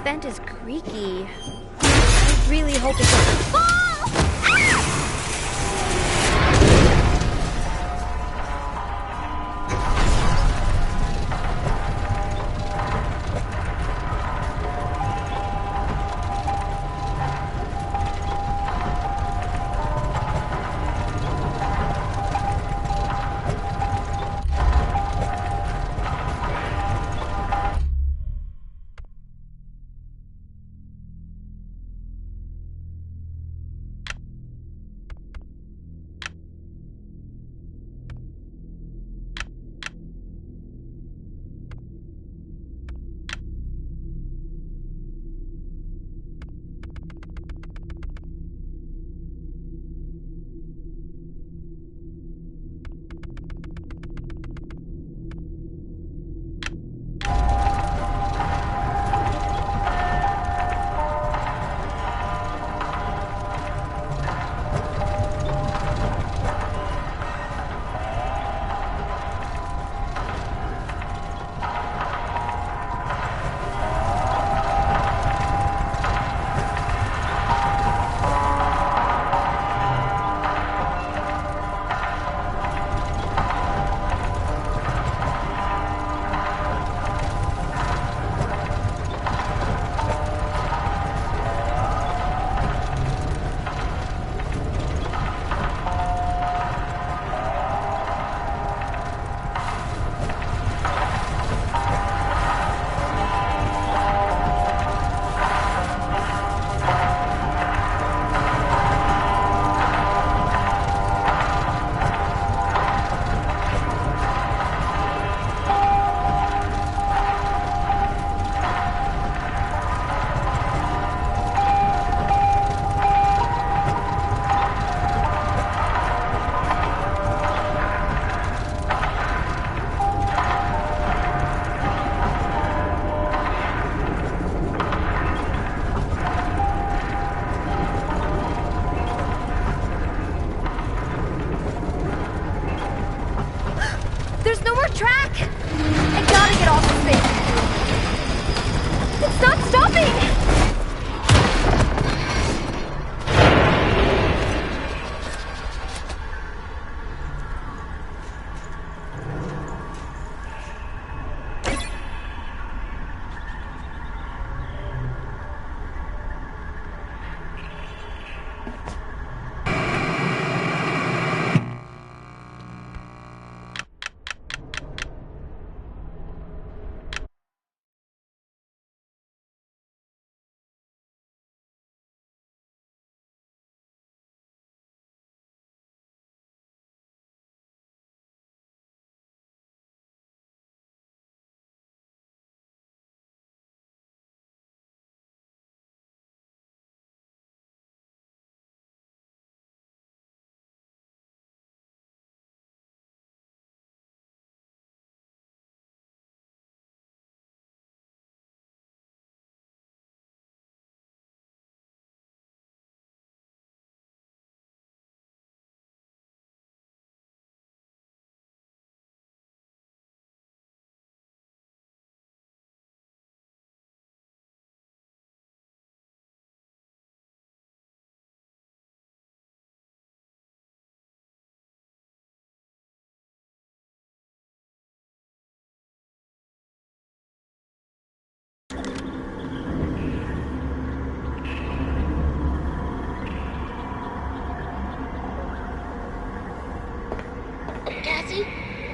vent is creaky. I really hope it doesn't fall!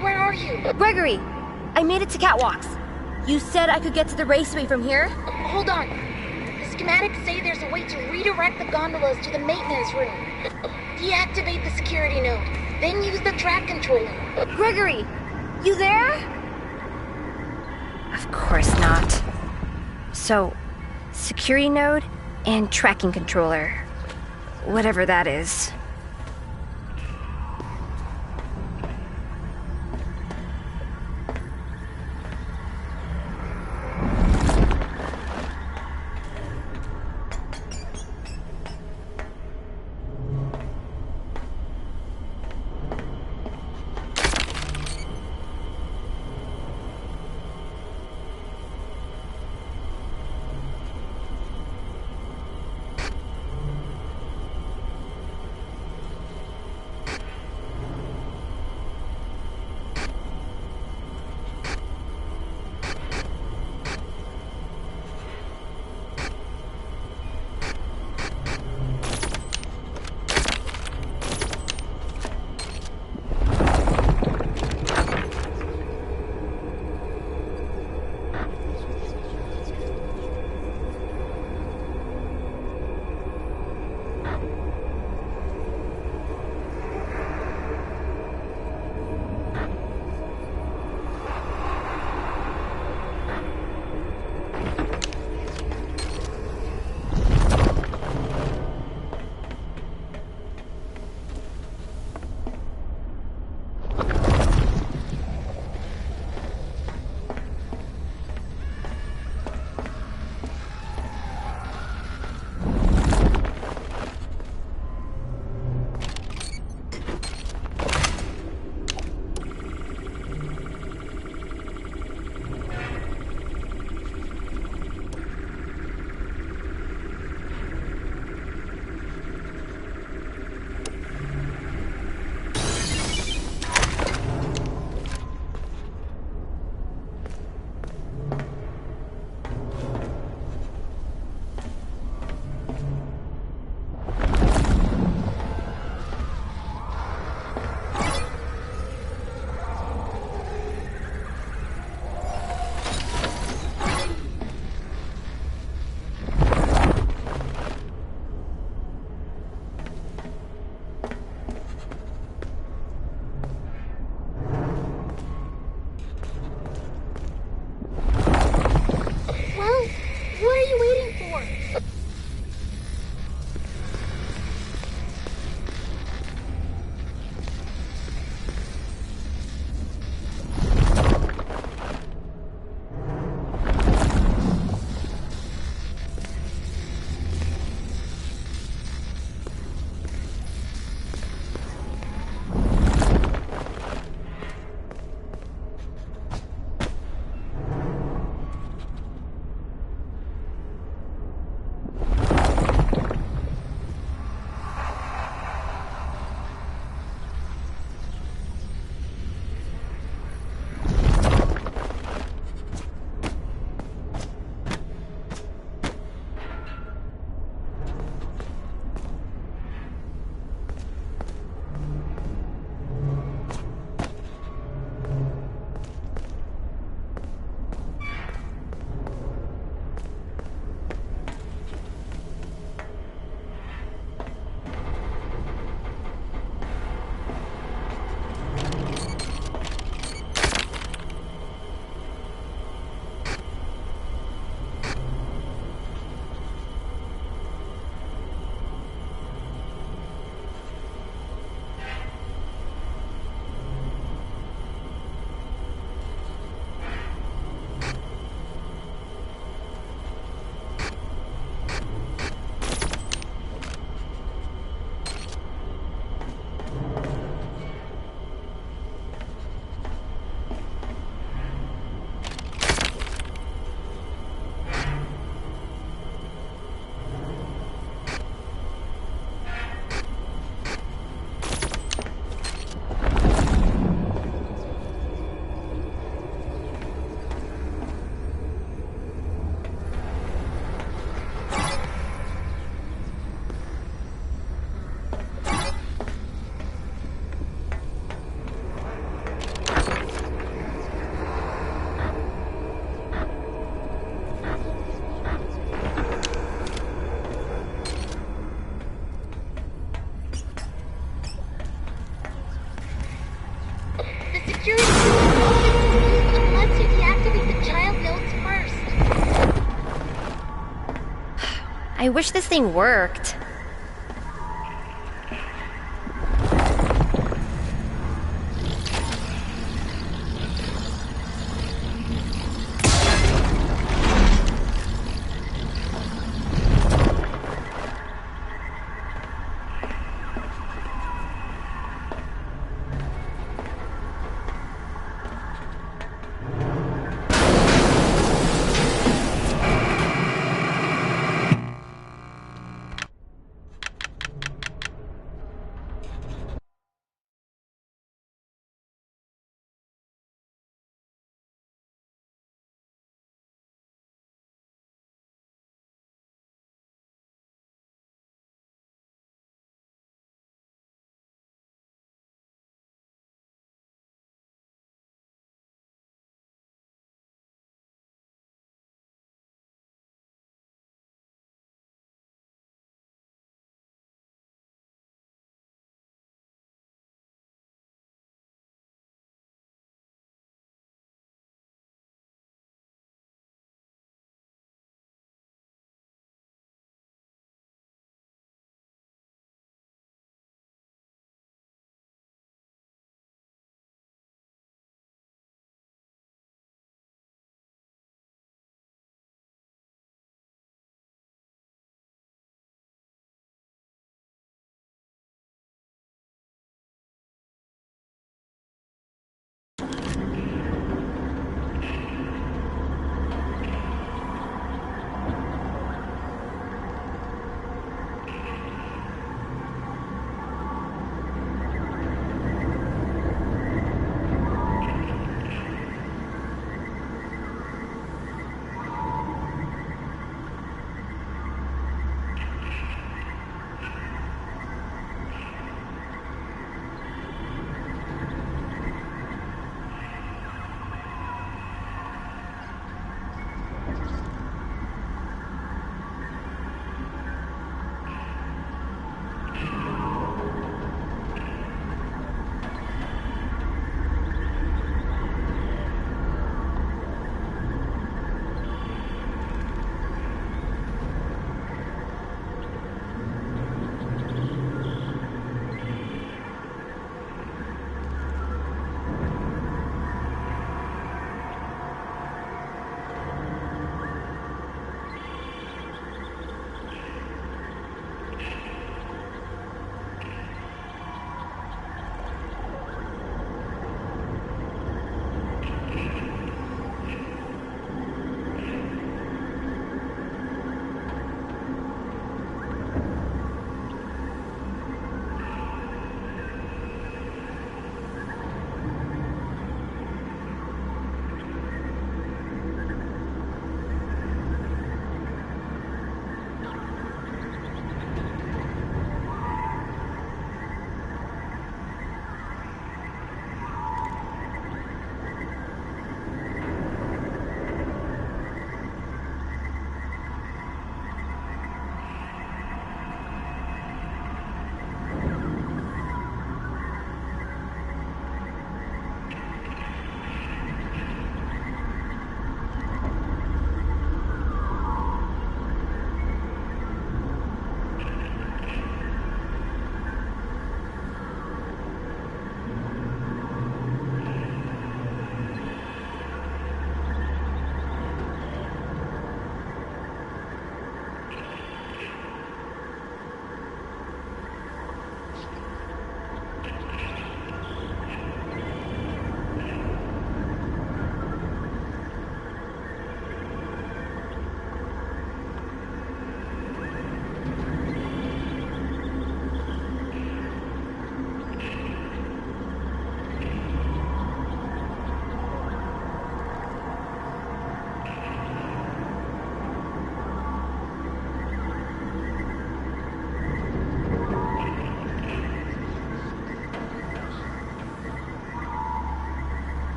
Where are you? Gregory! I made it to Catwalks. You said I could get to the raceway from here? Hold on. The schematics say there's a way to redirect the gondolas to the maintenance room. Deactivate the security node, then use the track controller. Gregory! You there? Of course not. So, security node and tracking controller. Whatever that is. I wish this thing worked.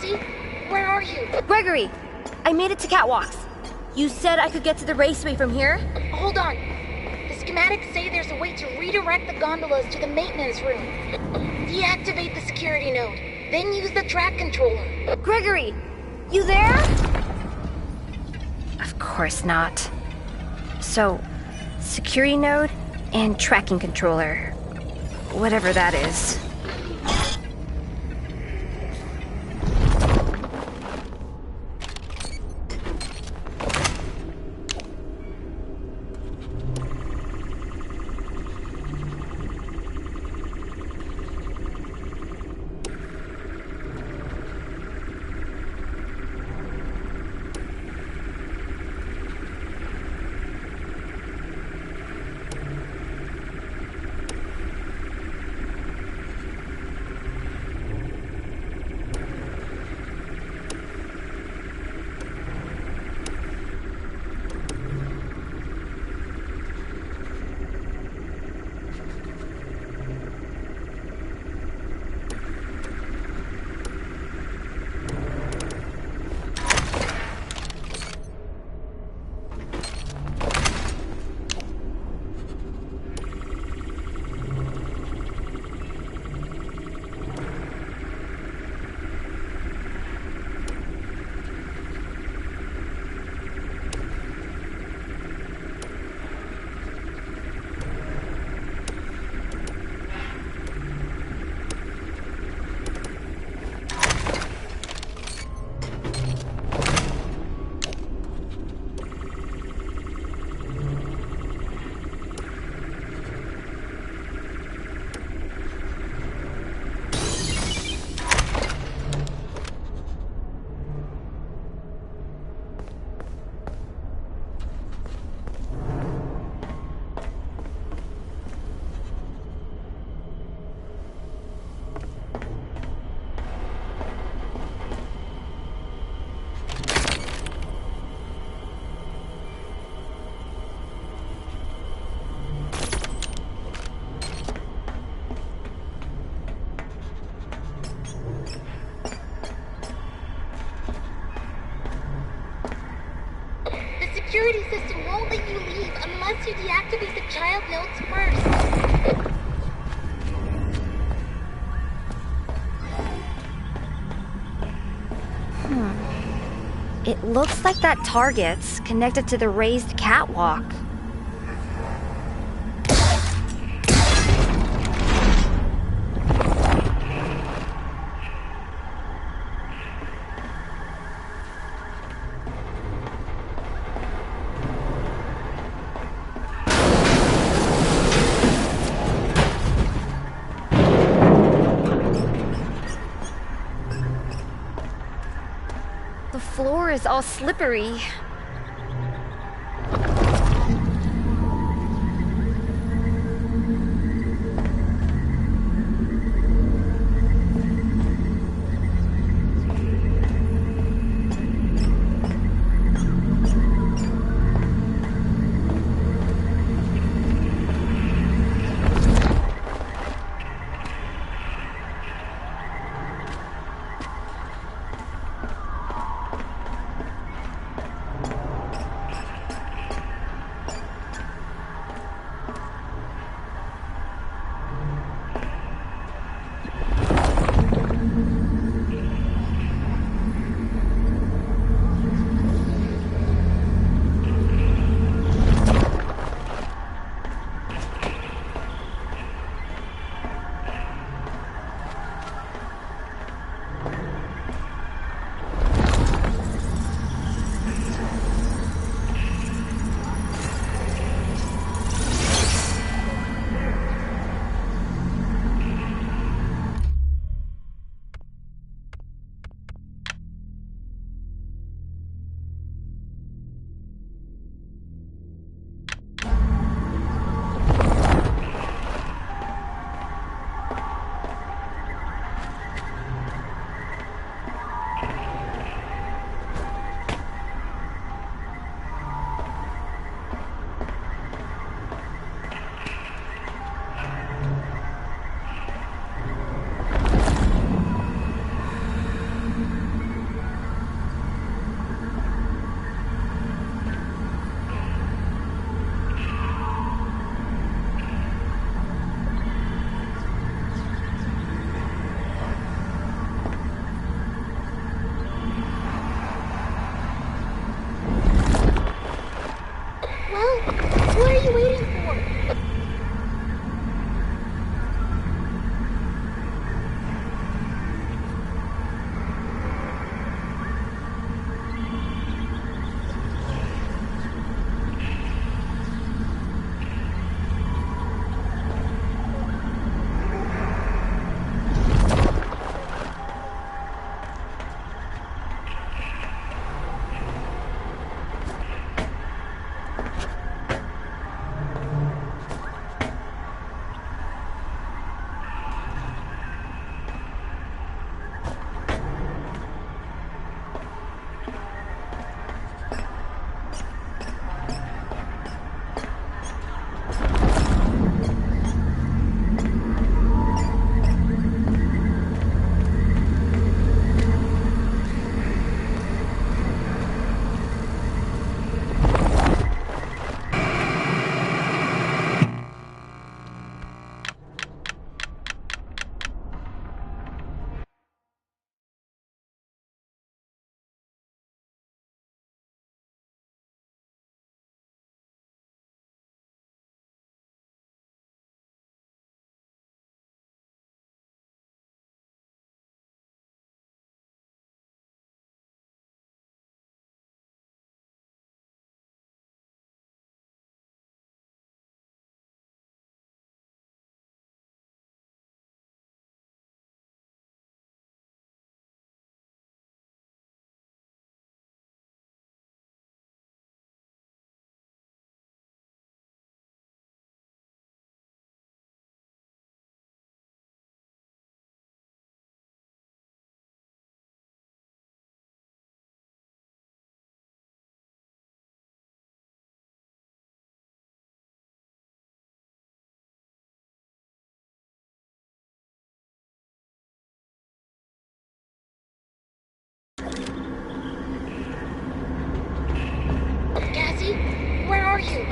Jesse? Where are you? Gregory! I made it to Catwalks. You said I could get to the raceway from here? Hold on. The schematics say there's a way to redirect the gondolas to the maintenance room. Deactivate the security node, then use the track controller. Gregory! You there? Of course not. So, security node and tracking controller. Whatever that is. The security system won't let you leave unless you deactivate the child nodes first. It looks like that target's connected to the raised catwalk. The floor is all slippery.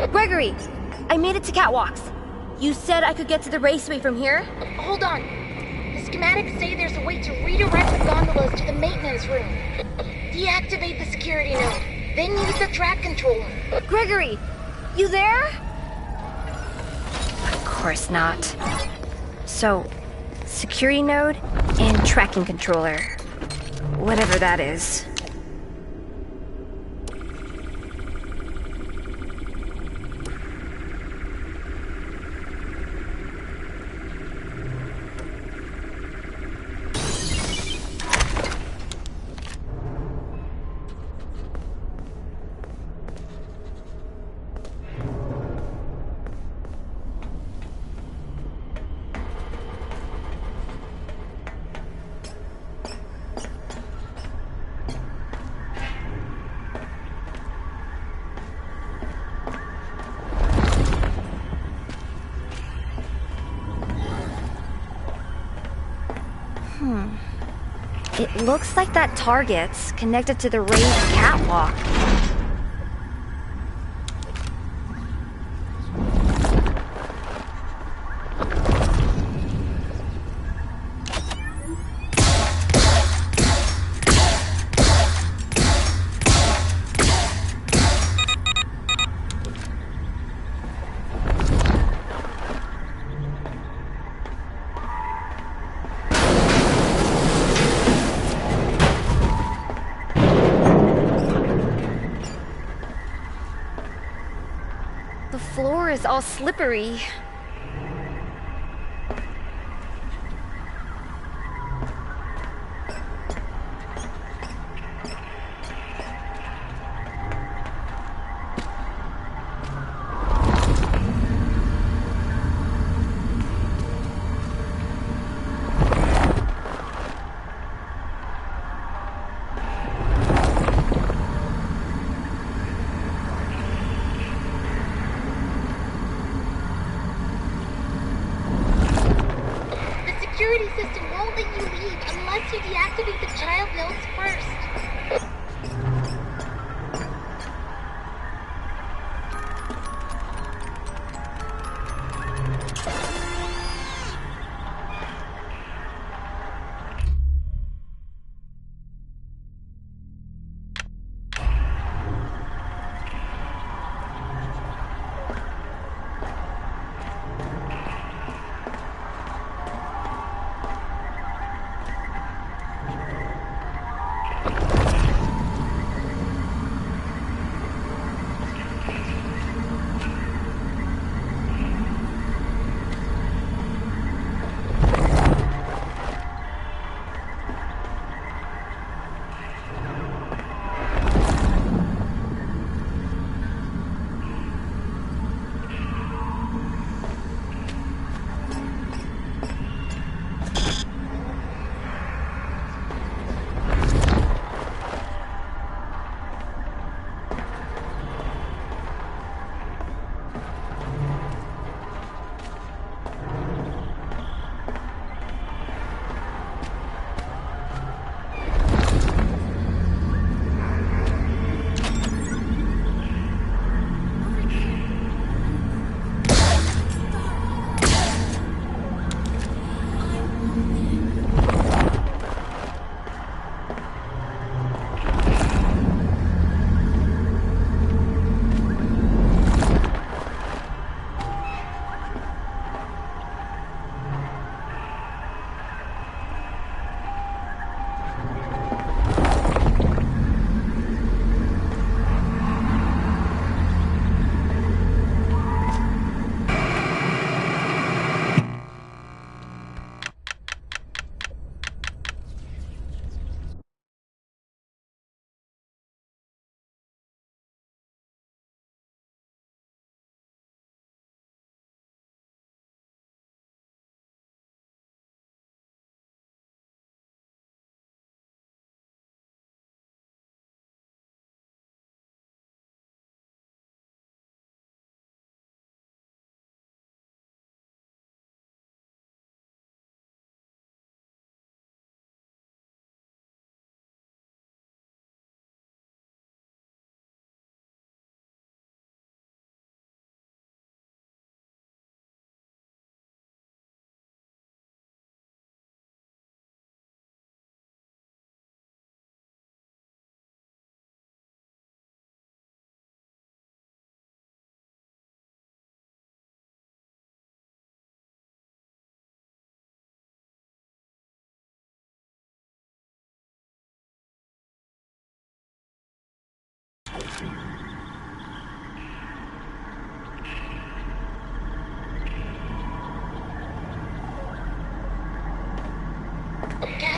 Gregory! I made it to catwalks. You said I could get to the raceway from here? Hold on. The schematics say there's a way to redirect the gondolas to the maintenance room. Deactivate the security node, then use the track controller. Gregory! You there? Of course not. So, security node and tracking controller. Whatever that is. It looks like that target's connected to the raised catwalk. The floor is all slippery. Security system won't let you leave unless you deactivate the child nodes first.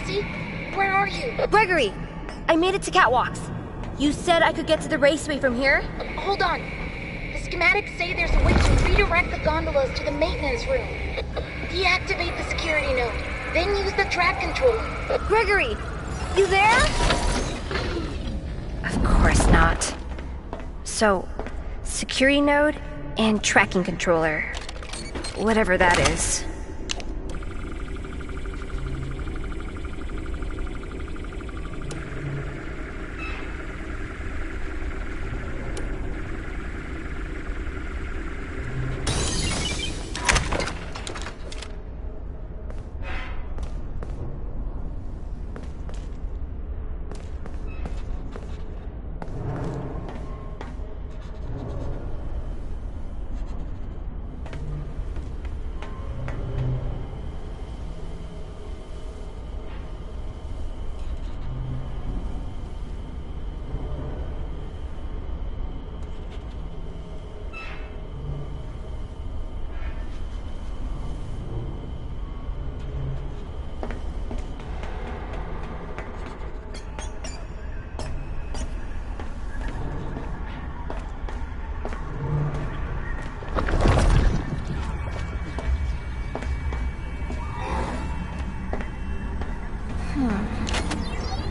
Cassie, where are you? Gregory! I made it to catwalks. You said I could get to the raceway from here? Hold on. The schematics say there's a way to redirect the gondolas to the maintenance room. Deactivate the security node, then use the track controller. Gregory! You there? Of course not. So, security node and tracking controller. Whatever that is.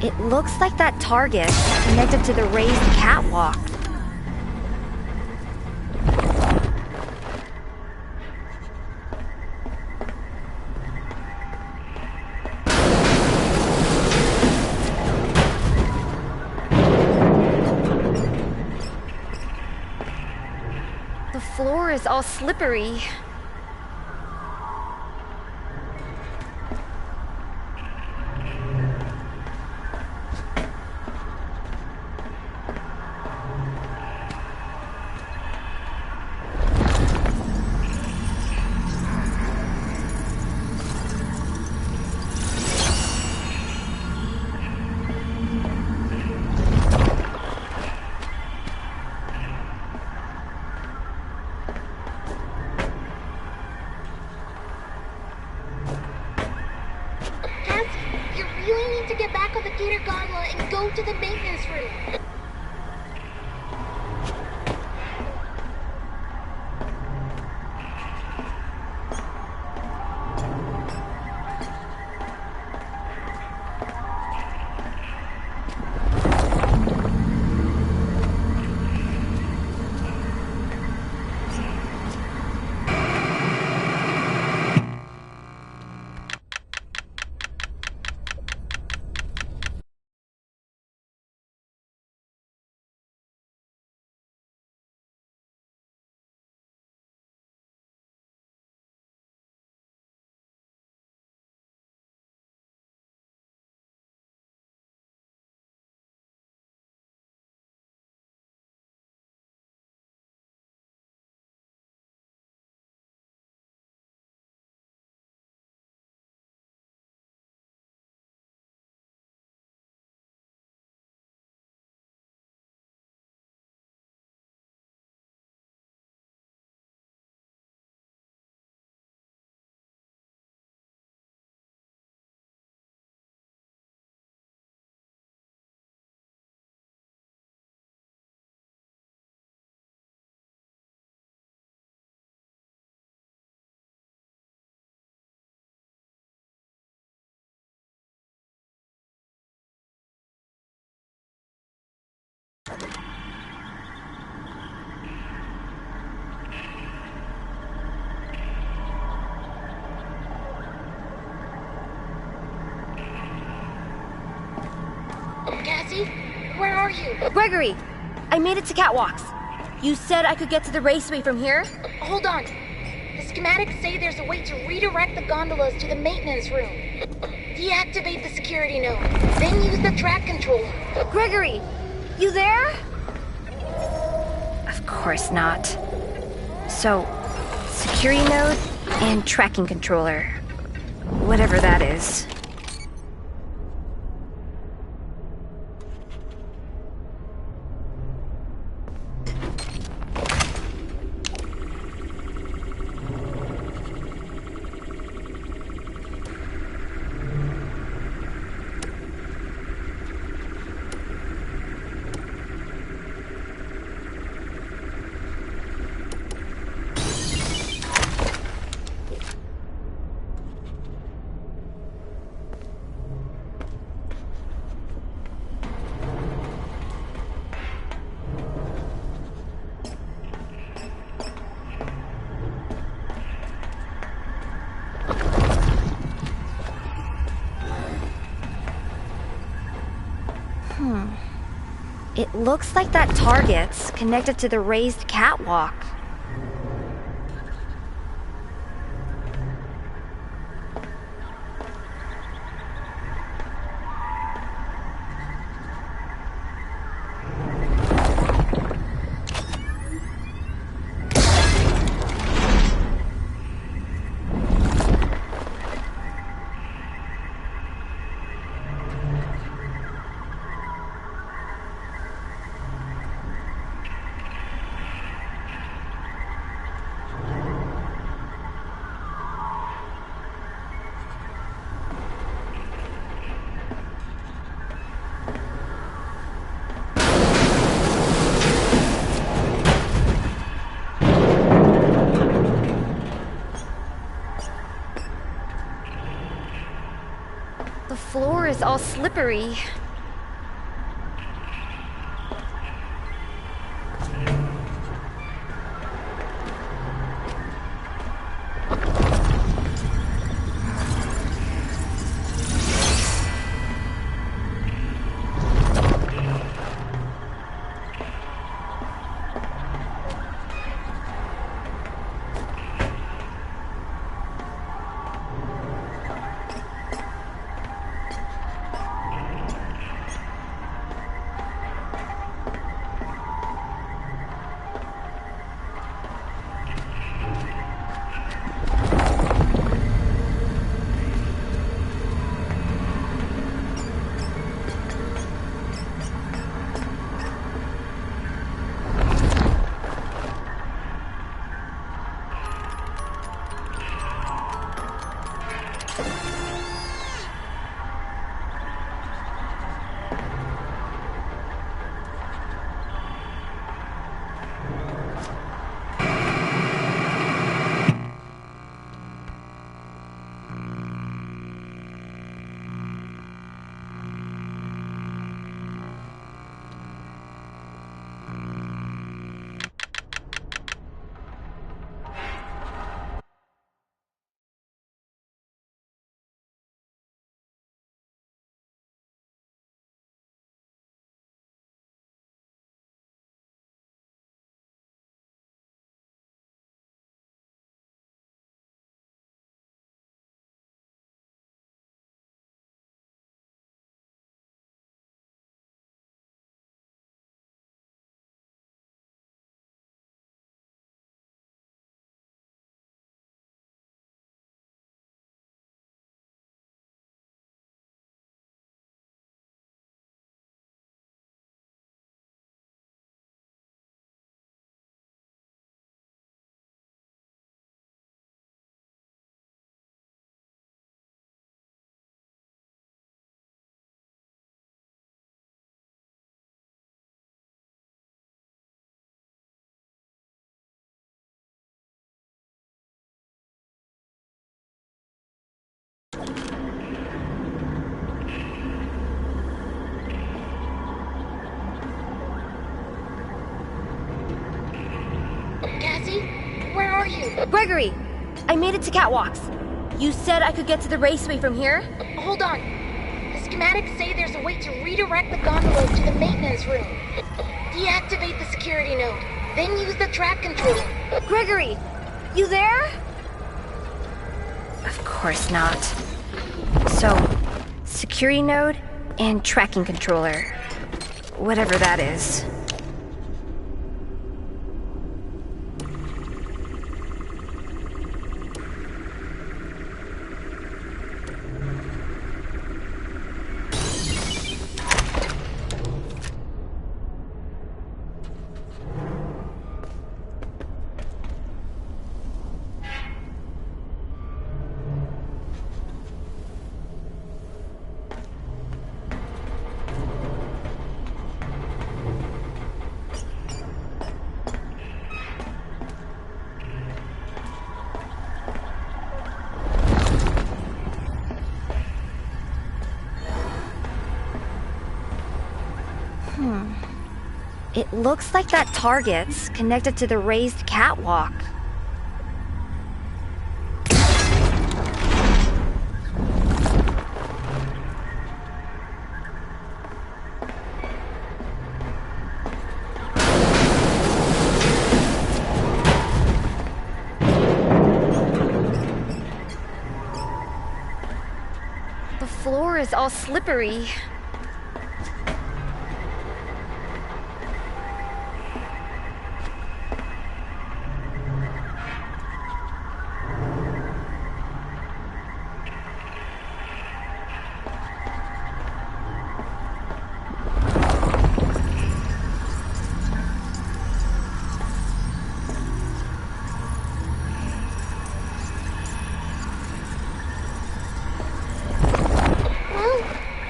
It looks like that target is connected to the raised catwalk. The floor is all slippery. To get back on the gator gondola and go to the maintenance room. Cassie, where are you? Gregory! I made it to catwalks. You said I could get to the raceway from here? Hold on. The schematics say there's a way to redirect the gondolas to the maintenance room. Deactivate the security node, then use the track controller. Gregory! You there? Of course not. So, security node and tracking controller. Whatever that is. It looks like that target's connected to the raised catwalk. The floor is all slippery. Where are you? Gregory! I made it to catwalks. You said I could get to the raceway from here? Hold on. The schematics say there's a way to redirect the gondolas to the maintenance room. Deactivate the security node, then use the track controller. Gregory! You there? Of course not. So, security node and tracking controller. Whatever that is. It looks like that target's connected to the raised catwalk. floor is all slippery.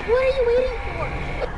What are you waiting for?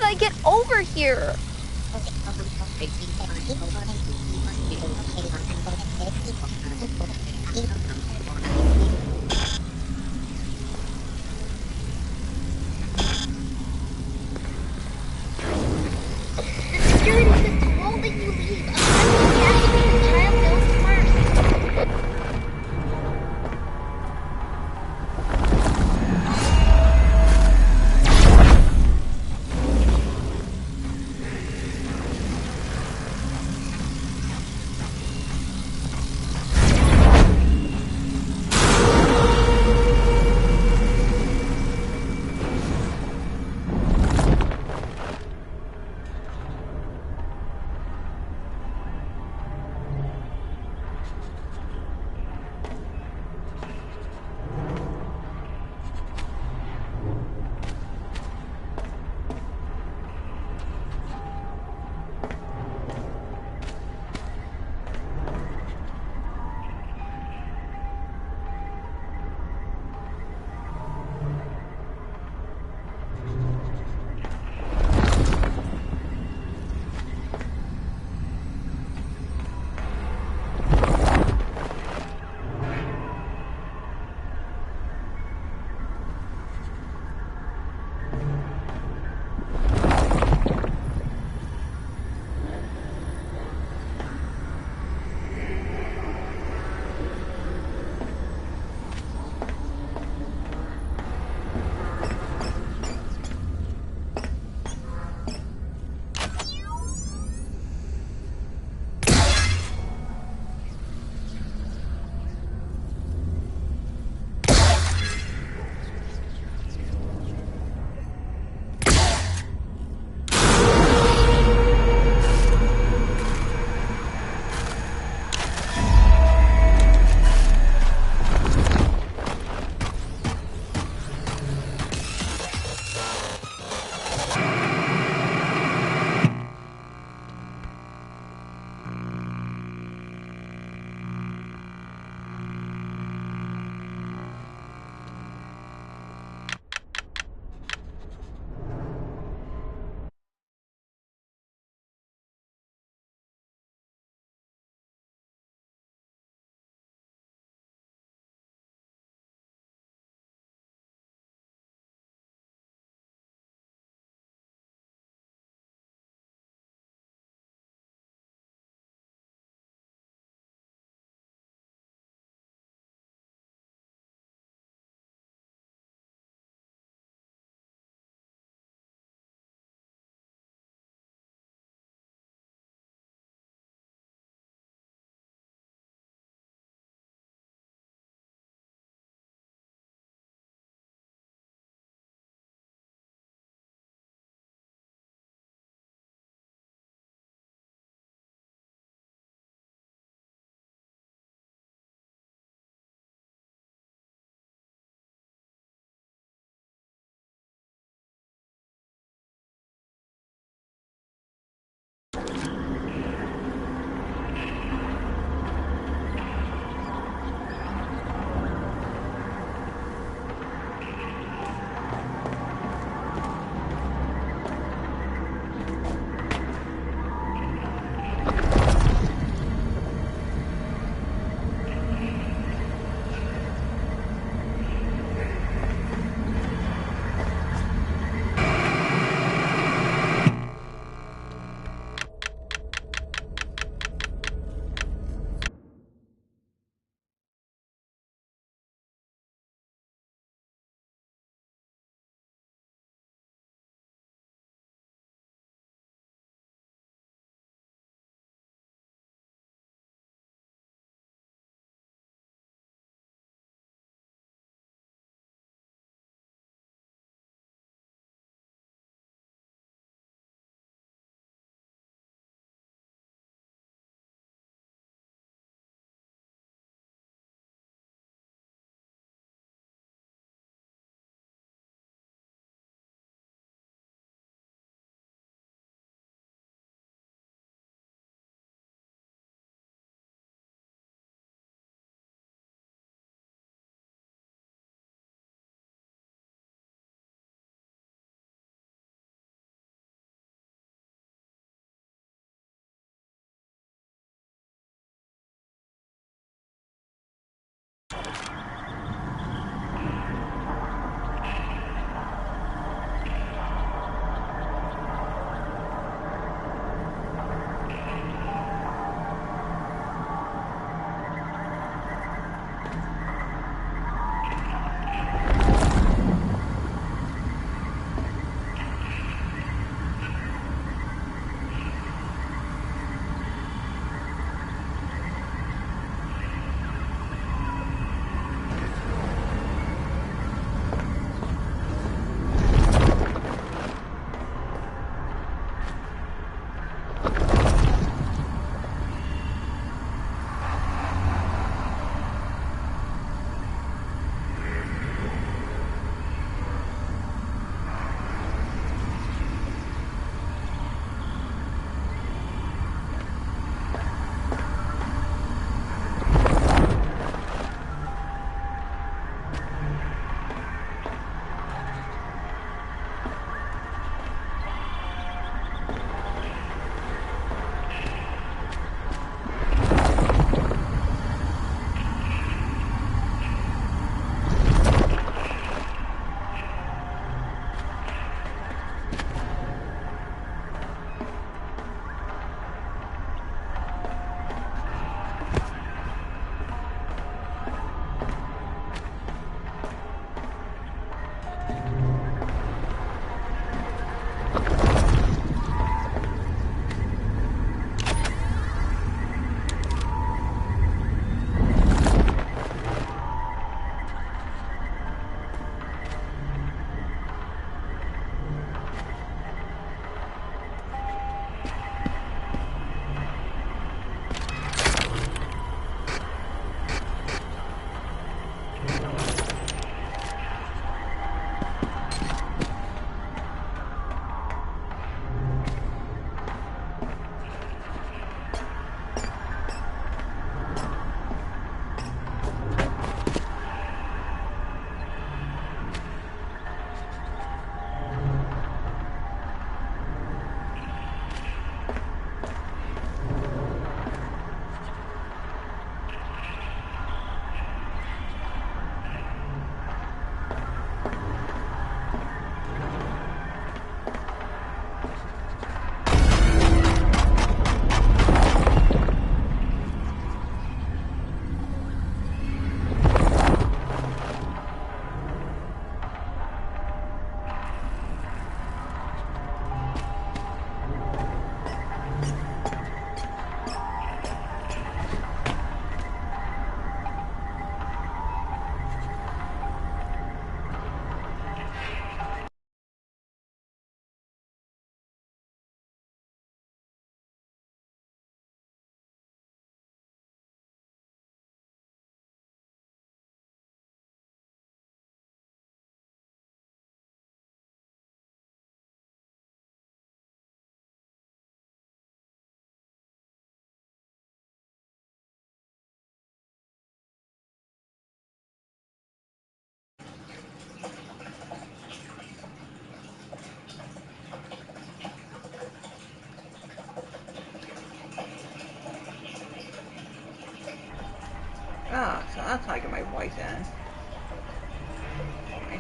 I get over here? The security system won't let you leave unless you activate the child nodes first.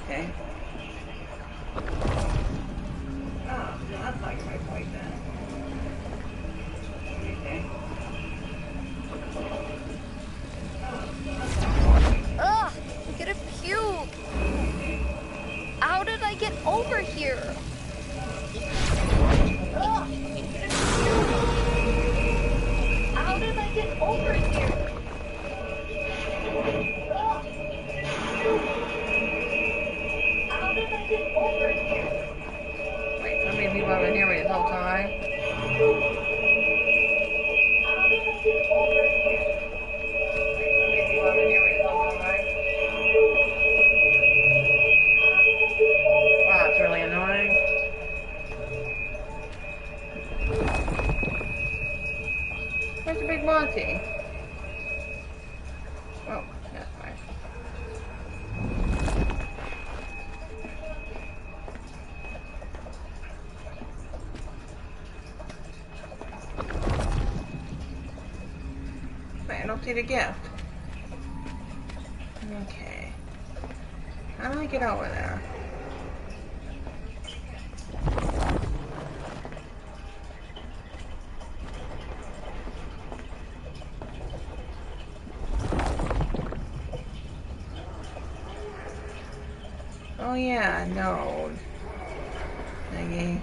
Okay. Oh, that's like my point then. Okay. Ugh! I'm gonna puke! How did I get over here? Ugh! I'm gonna puke! How did I get over here? Ugh! How did I get over here? Wait, so many people have been hearing me this whole time? How did I get over here? Wait, so many people have been hearing me this whole time? Wow, that's really annoying. Where's the big Monty? Oh, that's fine. Wait, I don't see the gift. Okay. How do I get over there? Oh yeah, no. Thingy.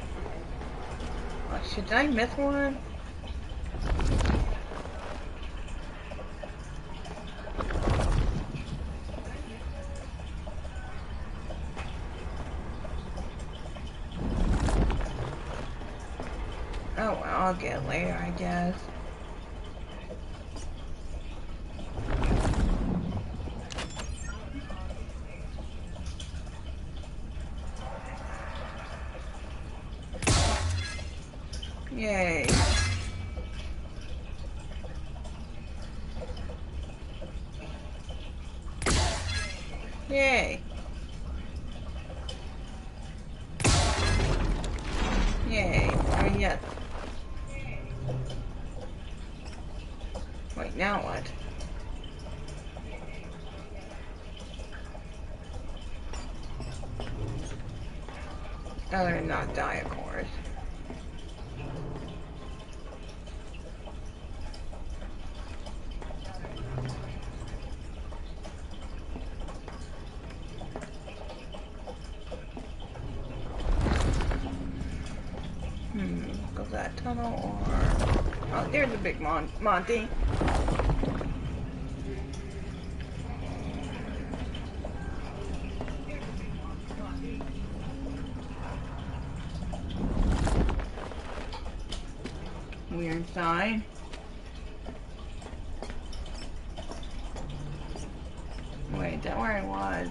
Oh shit, did I miss one? Oh well, I'll get it later, I guess. Yay. Yay. Yay. I mean, yes. Wait, now what? Other than not die, of course. Go that tunnel or... Oh, there's a big Monty. Weird sign. Wait, is that where I was?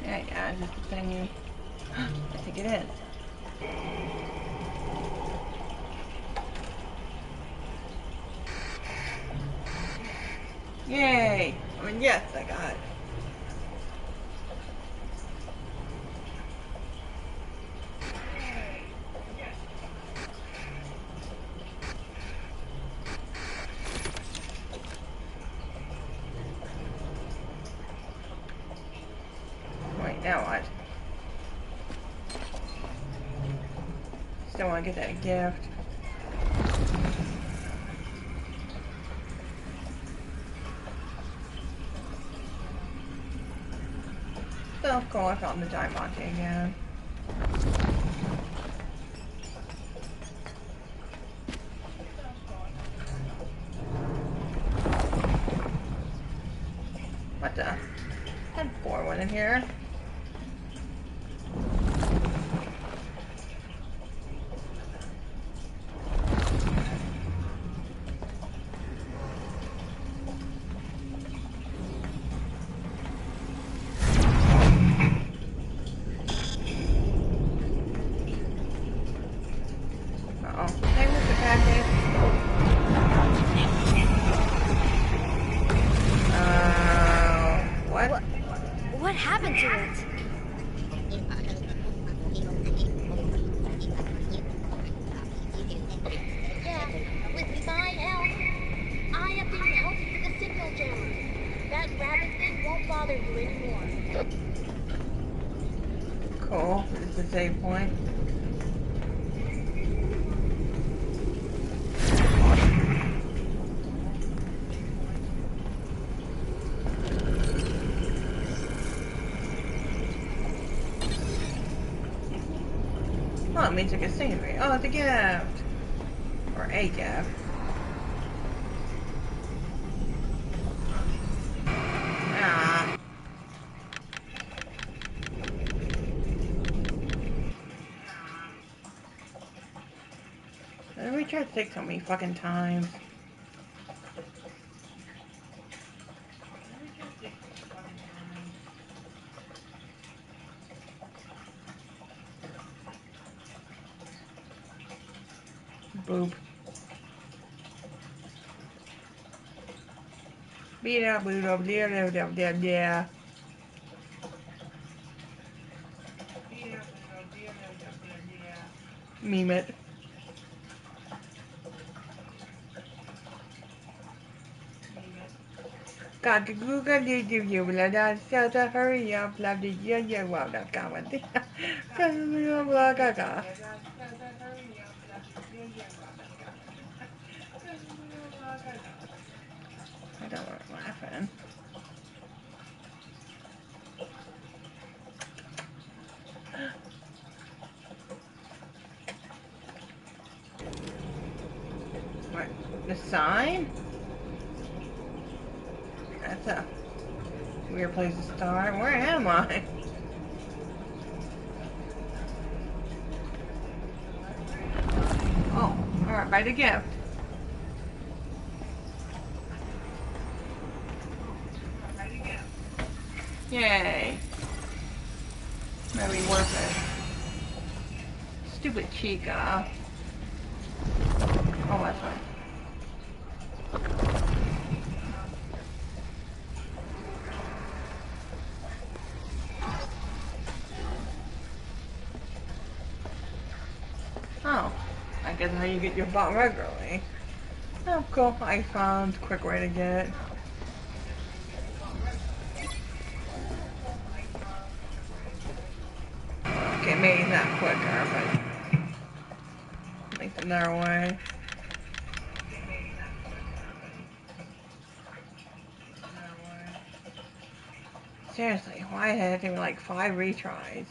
Yeah, just a thingy. I think it is. Yay! I mean, yes, I got it. Wait, now what? Still want to get that gift. So cool, I found the diamond again. What the? Had 4 in here. Uh-oh. Hey, Mr. Pancake. save point. Oh, it means I can save it. Oh, it's a gift. Or a gift. Ah. We tried to take so many fucking times. Boop. Beat up, boot up, yeah. Meme it. Got to Google you will not sell the hurry up, love the yeah, wow, that comment. I don't want to laughing. What? The sign? That's a weird place to start. Where am I? Oh, alright, buy the gift. Yay. Maybe worth it. Stupid Chica. Oh, that's right. Oh, I guess how you get your bot regularly. Oh, cool. I found a quick way to get it. Okay, maybe not quicker, but make another way. Seriously, why had it taken like 5 retries?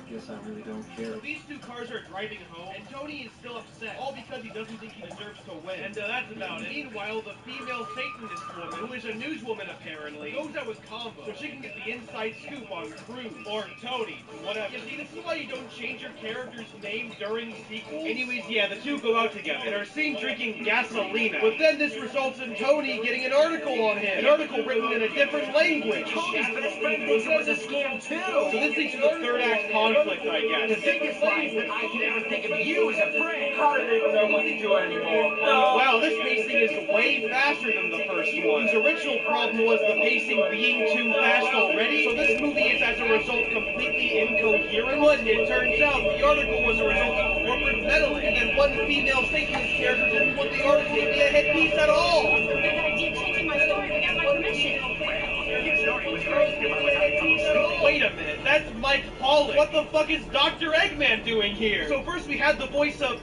Guess I really don't care. So these two cars are driving home, and Tony is still upset, all because he doesn't think he deserves to win. And that's about it. Meanwhile, the female Satanist woman, who is a newswoman apparently, goes out with Combo so she can get the inside scoop on Cruz, or Tony, whatever. You see, this is why you don't change your character's name during sequels. Anyways, yeah, the two go out together and are seen drinking gasolina. But then this results in Tony getting an article on him. An article written in a different language. Tony's best friend thinks it was a scam too. So this leads to the third act conflict, I guess. The biggest lies that I could ever think of you as a friend. How do they even know what to do anymore? Wow, this pacing is way faster than the first one. His original problem was the pacing being too fast already, so this movie is as a result completely incoherent. But it turns out the article was a result of corporate meddling, and then one female Satanist character didn't want the article to be a hit piece at all. What's the big idea changing my story without my permission? Well, your story was great. Wait a minute, that's Mike Pollock. What the fuck is Dr. Eggman doing here? So first we had the voice of...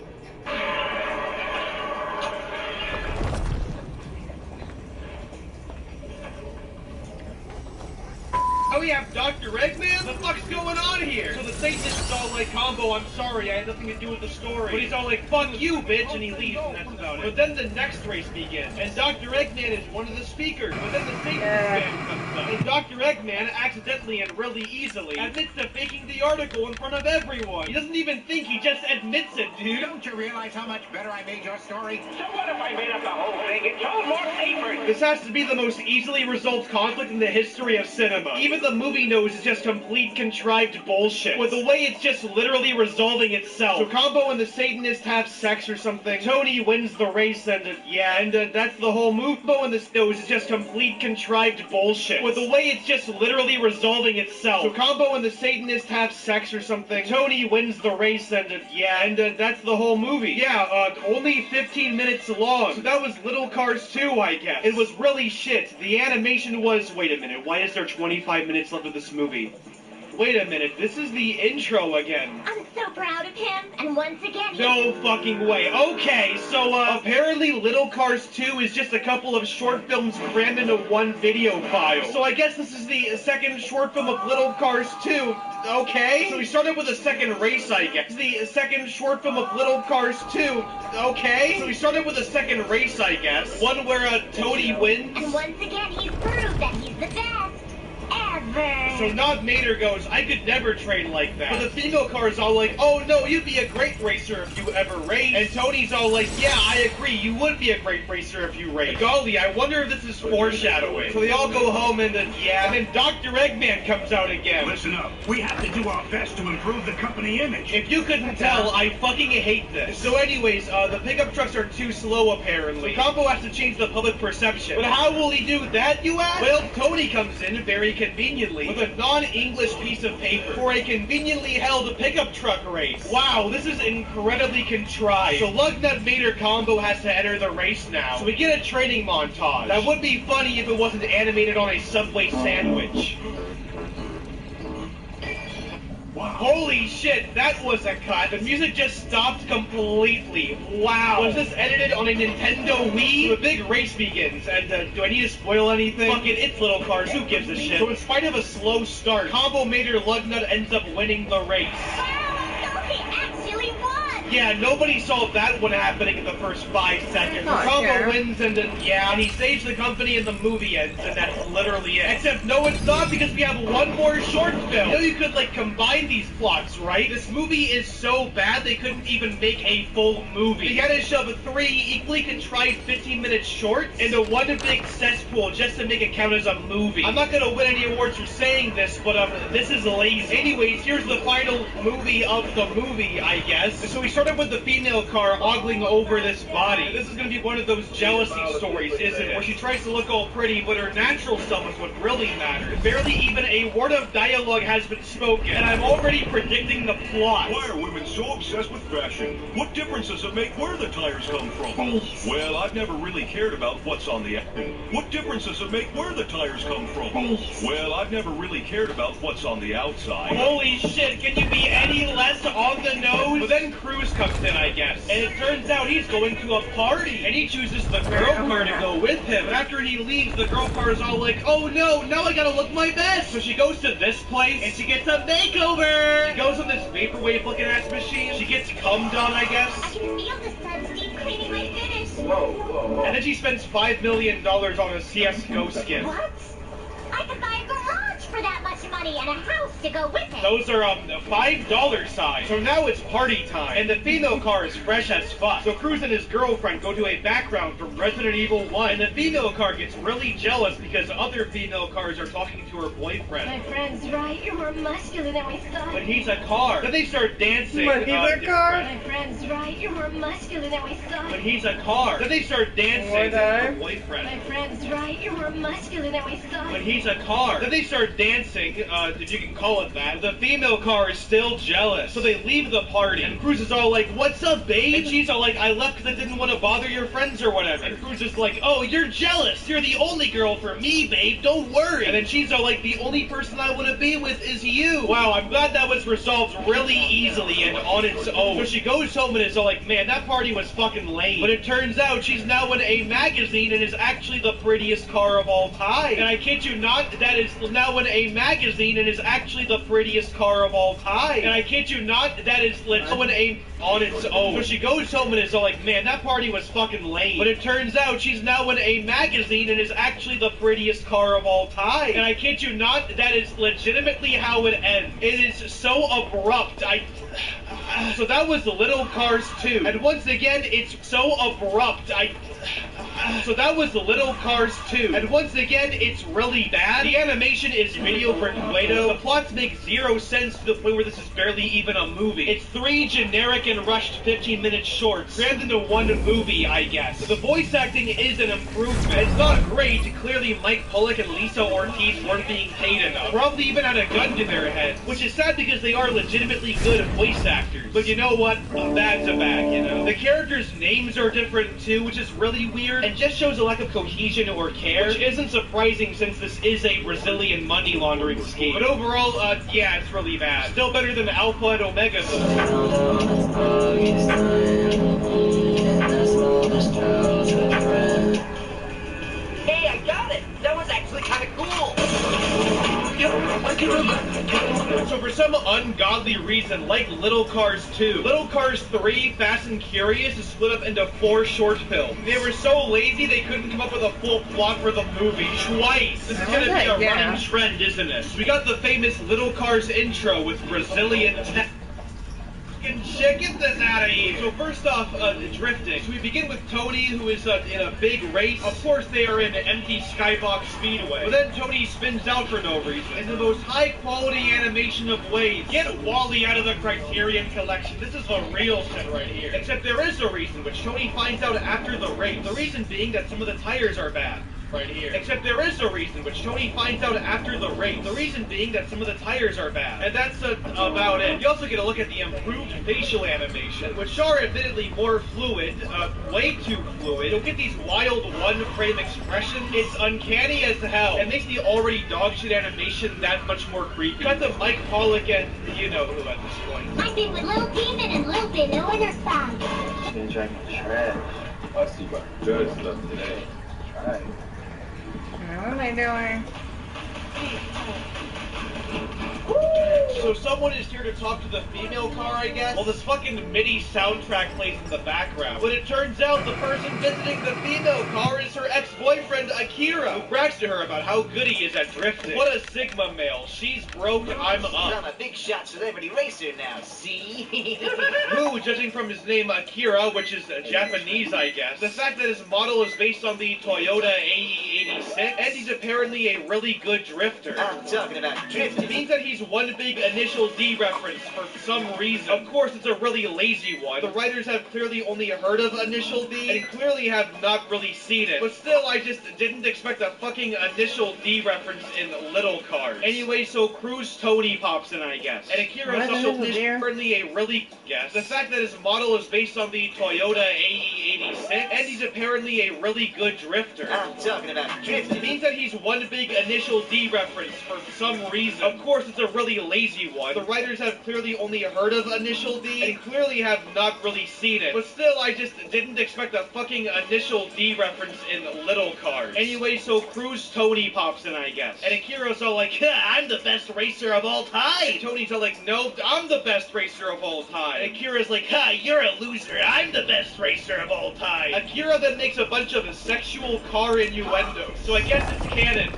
Oh, we have Dr. Eggman? The fuck's going on here? So the Satanist is all like, Combo, I'm sorry, I had nothing to do with the story. But he's all like, fuck you, bitch, and he leaves, and that's about it. But then the next race begins, and Dr. Eggman is one of the speakers. But then the Satanist band comes up, and Dr. Eggman accidentally and really easily admits to faking the article in front of everyone. He doesn't even think, he just admits it, dude. Don't you realize how much better I made your story? So what if I made up the whole thing? It's all more papers. This has to be the most easily resolved conflict in the history of cinema. Even the movie knows it's just complete contrived bullshit, with the way it's just literally resolving itself. So Combo and the Satanist have sex or something. Tony wins the race and that's the whole move. Combo and the knows it's just complete contrived bullshit, with the way it's just literally resolving itself. So Combo and the Satanist have sex or something. Tony wins the race and that's the whole movie. Yeah, only 15 minutes long. So that was Little Cars 2, I guess. It was really shit. The animation was... Wait a minute, why is there 25 minutes left of this movie? Wait a minute, this is the intro again. I'm so proud of him, and once again, No fucking way. Okay, so apparently Little Cars 2 is just a couple of short films crammed into one video file. So I guess this is the second short film of Little Cars 2. Okay. So we started with a second race, I guess. The second short film of Little Cars 2. Okay. So we started with a second race, I guess. One where Tony wins. and once again, he's proved that he's the best ever. So Nog Mater goes, I could never train like that. But the female car is all like, oh no, you'd be a great racer if you ever raced. And Tony's all like, yeah, I agree, you would be a great racer if you raced. Golly, I wonder if this is foreshadowing. So they all go home and then Dr. Eggman comes out again. Listen up. We have to do our best to improve the company image. If you couldn't tell, I fucking hate this. So anyways, the pickup trucks are too slow apparently. So Combo has to change the public perception. But how will he do that, you ask? Well, Tony comes in very conveniently with a non-English piece of paper for a conveniently held pickup truck race. Wow, this is incredibly contrived. So Lugnut Mater Combo has to enter the race now. So we get a training montage. That would be funny if it wasn't animated on a Subway sandwich. Wow. Holy shit, that was a cut. The music just stopped completely. Wow. Was this edited on a Nintendo Wii? So the big race begins, and do I need to spoil anything? Fuck it, it's Little Cars, who gives a shit? So in spite of a slow start, Combo Mater Lugnut ends up winning the race. Wow, so he actually won. Yeah, nobody saw that one happening in the first 5 seconds. Not Combo sure. wins and and he saves the company and the movie ends, and that's literally it. Except no, it's not, because we have one more short film. You know you could, like, combine these plots, right? This movie is so bad they couldn't even make a full movie. They had to shove 3 equally contrived 15-minute shorts into one big cesspool just to make it count as a movie. I'm not gonna win any awards for saying this, but this is lazy. Anyways, here's the final movie of the movie, I guess. So we started with the female car ogling over this body. This is gonna be one of those jealousy stories, isn't it? Where she tries to look all pretty, but her natural self is what really matters. Barely even a word of dialogue has been spoken, and I'm already predicting the plot. Why are women so obsessed with fashion? What difference does it make where the tires come from? Well, I've never really cared about what's on the... What difference does it make where the tires come from? Well, I've never really cared about what's on the outside. Holy shit, can you be any less on the nose? But then Cruz comes in, I guess. And it turns out he's going to a party. And he chooses the girl car to go with him. But after he leaves, the girl car is all like, oh no, now I gotta look my best. So she goes to this place, and she gets a makeover. She goes on this vaporwave looking ass machine. She gets cummed on, I guess. I can feel the suds deep cleaning my finish. And then she spends $5 million on a CSGO skin. What? I could buy a garage for that much money and a house to go with it. Those are $5 signs. So now it's party time, and the female car is fresh as fuck. So Cruz and his girlfriend go to a background from Resident Evil 1, and the female car gets really jealous because other female cars are talking to her boyfriend. My friend's right. You're more muscular than we thought. But he's a car. Then they start dancing. But he's a car? My friend's right. You're more muscular than we thought. But he's a car. Then they start dancing More with her time? boyfriend. My friend's right. You're more muscular than we thought. But he's a car. Then they start dancing, if you can call it that. The female car is still jealous. So they leave the party. And Cruz is all like, what's up, babe? And she's all like, I left because I didn't want to bother your friends or whatever. And Cruz is like, oh, you're jealous. You're the only girl for me, babe. Don't worry. And then she's all like, the only person I want to be with is you. Wow, I'm glad that was resolved really easily and on its own. So she goes home and is all like, man, that party was fucking lame. But it turns out she's now in a magazine and is actually the prettiest car of all time. And I kid you not, that is now in a magazine and is actually the prettiest car of all time. And I kid you not, that is on its own. So she goes home and is all like, man, that party was fucking lame. But it turns out she's now in a magazine and is actually the prettiest car of all time. And I kid you not, that is legitimately how it ends. It is so abrupt. So that was Little Cars 2. And once again, it's so abrupt. So that was Little Cars 2. And once again, it's really bad. The animation is video for Play-Doh. The plots make zero sense to the point where this is barely even a movie. It's 3 generic and rushed 15-minute shorts, crammed into one movie, I guess. The voice acting is an improvement. It's not great. Clearly, Mike Pollock and Lisa Ortiz weren't being paid enough. Probably even had a gun to their head. Which is sad because they are legitimately good voice actors. But you know what? A bag's a bag, you know? The characters' names are different too, which is really weird, and just shows a lack of cohesion or care, which isn't surprising since this is a Brazilian money laundering scheme. But overall, yeah, it's really bad. Still better than Alpha and Omega, though. Hey, I got it! That was actually kind of cool! So for some ungodly reason, like Little Cars 2, Little Cars 3, Fast and Furious is split up into 4 short films. They were so lazy they couldn't come up with a full plot for the movie twice. This is gonna be a running trend, isn't it? We got the famous Little Cars intro with Brazilian shit, get this out of here. So first off, drifting. So we begin with Tony, who is in a big race. Of course, they are in an empty skybox speedway. But then Tony spins out for no reason. In the most high-quality animation of ways. Get Wall-E out of the Criterion Collection. This is the real shit right here. Except there is a reason, which Tony finds out after the race. The reason being that some of the tires are bad. Right here. Except there is a reason, which Tony finds out after the race. The reason being that some of the tires are bad. And that's about it. You also get a look at the improved facial animation, which are admittedly more fluid, way too fluid. You'll get these wild one-frame expressions. It's uncanny as hell. It makes the already dogshit animation that much more creepy. Cut to Mike Pollock and you know who at this point. I've been with Lil Demon and Lil Bin, no other side. Been drinking trash. I see my good stuff today. Alright. What am I doing? So someone is here to talk to the female car, I guess? Well, this fucking MIDI soundtrack plays in the background. But it turns out the person visiting the female car is her ex-boyfriend, Akira, who brags to her about how good he is at drifting. What a Sigma male. She's broke, I'm up. I'm a big shot celebrity racer now, see? Who, judging from his name Akira, which is Japanese, I guess. The fact that his model is based on the Toyota AE86, and he's apparently a really good drifter. I'm talking about drifting. It means that he's one big initial D reference for some reason. Of course, it's a really lazy one. The writers have clearly only heard of Initial D, and clearly have not really seen it. But still, I just didn't expect a fucking Initial D reference in Little Cars. Anyway, so Cruise Tony pops in, I guess. And Akira's also apparently a really guess. The fact that his model is based on the Toyota AE86, and he's apparently a really good drifter. I'm talking about drifting. It means that he's one big Initial D reference for some reason. Of course, it's a really lazy one. The writers have clearly only heard of Initial D, and clearly have not really seen it. But still, I just didn't expect a fucking Initial D reference in Little Cars. Anyway, so Cruise Tony pops in, I guess. And Akira's all like, I'm the best racer of all time. And Tony's all like, nope, I'm the best racer of all time. And Akira's like, you're a loser. I'm the best racer of all time. Akira then makes a bunch of sexual car innuendos. So I guess it's canon,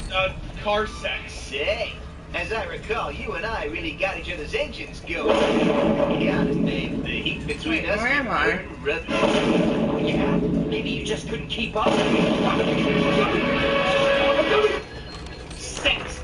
car sex. Say, as I recall, you and I really got each other's engines going. Yeah, babe, the heat between us. Where am I? Yeah, maybe you just couldn't keep up. Sex.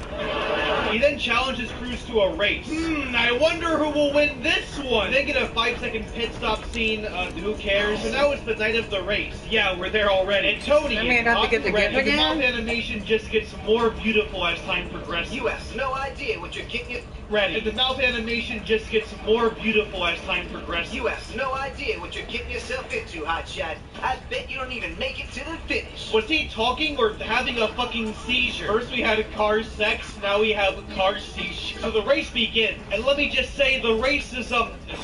He then challenges Cruz to a race. I wonder who will win this one. Then get a 5-second pit stop scene. Who cares? So now it's the night of the race. Yeah, we're there already. And Tony, I mean, I have to get the gift the again? mouth animation just gets more beautiful as time progresses. You have no idea what you're getting. Ready. And the mouth animation just gets more beautiful as time progresses. You have no idea what you're getting yourself into, Hotshot. I bet you don't even make it to the finish. Was he talking or having a fucking seizure? First we had car sex, now we have car seizure. So the race begins, and let me just say the race is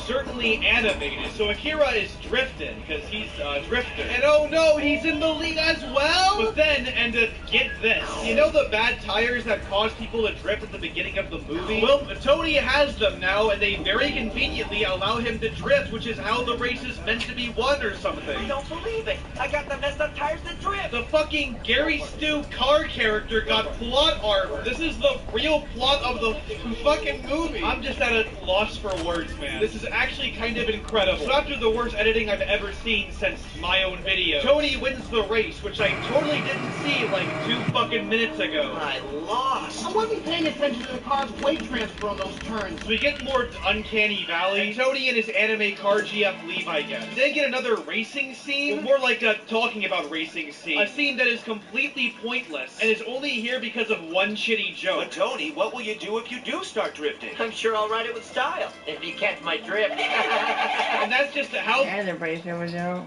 certainly animated. So Akira is drifting because he's a drifter, and oh no, he's in the lead as well. But then, and get this, you know the bad tires that cause people to drift at the beginning of the movie? Well, Tony has them now, and they very conveniently allow him to drift, which is how the race is meant to be won or something. I don't believe it. I got the messed up tires that drift. The fucking Gary Stu car character got plot armor. This is the real plot of the fucking movie. I'm just at a loss for words, man. This is actually kind of incredible. So after the worst editing I've ever seen since my own video, Tony wins the race, which I totally didn't see like 2 fucking minutes ago. I lost. I wasn't paying attention to the car's weight transfer on those turns. So we get more Uncanny Valley, and Tony and his anime car GF leave, I guess. Then get another racing scene, more like a talking about racing scene. A scene that is completely pointless, and is only here because of one shitty joke. But Tony, what will you do if you do start drifting? I'm sure I'll ride it with style, if you catch my drift. And that's just how... And the brace over there.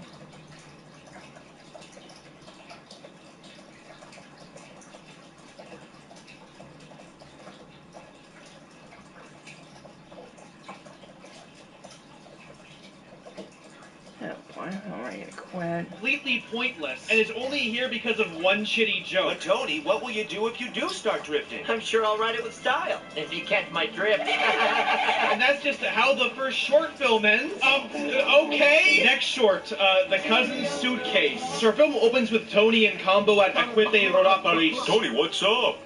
I'm ready to quit. Completely pointless, and is only here because of one shitty joke. But Tony, what will you do if you do start drifting? I'm sure I'll ride it with style, if you catch my drift. And that's just how the first short film ends. Okay. Next short, The Cousin's Suitcase. So our film opens with Tony and Combo at Aquite Rora Paris. Tony, what's up?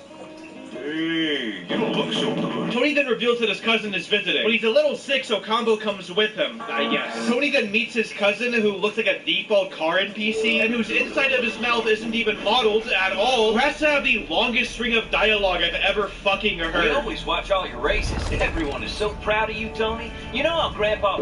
Hey, you don't look so good. Tony then reveals that his cousin is visiting, but he's a little sick, so Combo comes with him, I guess. Tony then meets his cousin, who looks like a default car NPC, and whose inside of his mouth isn't even modeled at all, who has to have the longest string of dialogue I've ever fucking heard. We always watch all your races. Everyone is so proud of you, Tony. You know how Grandpa...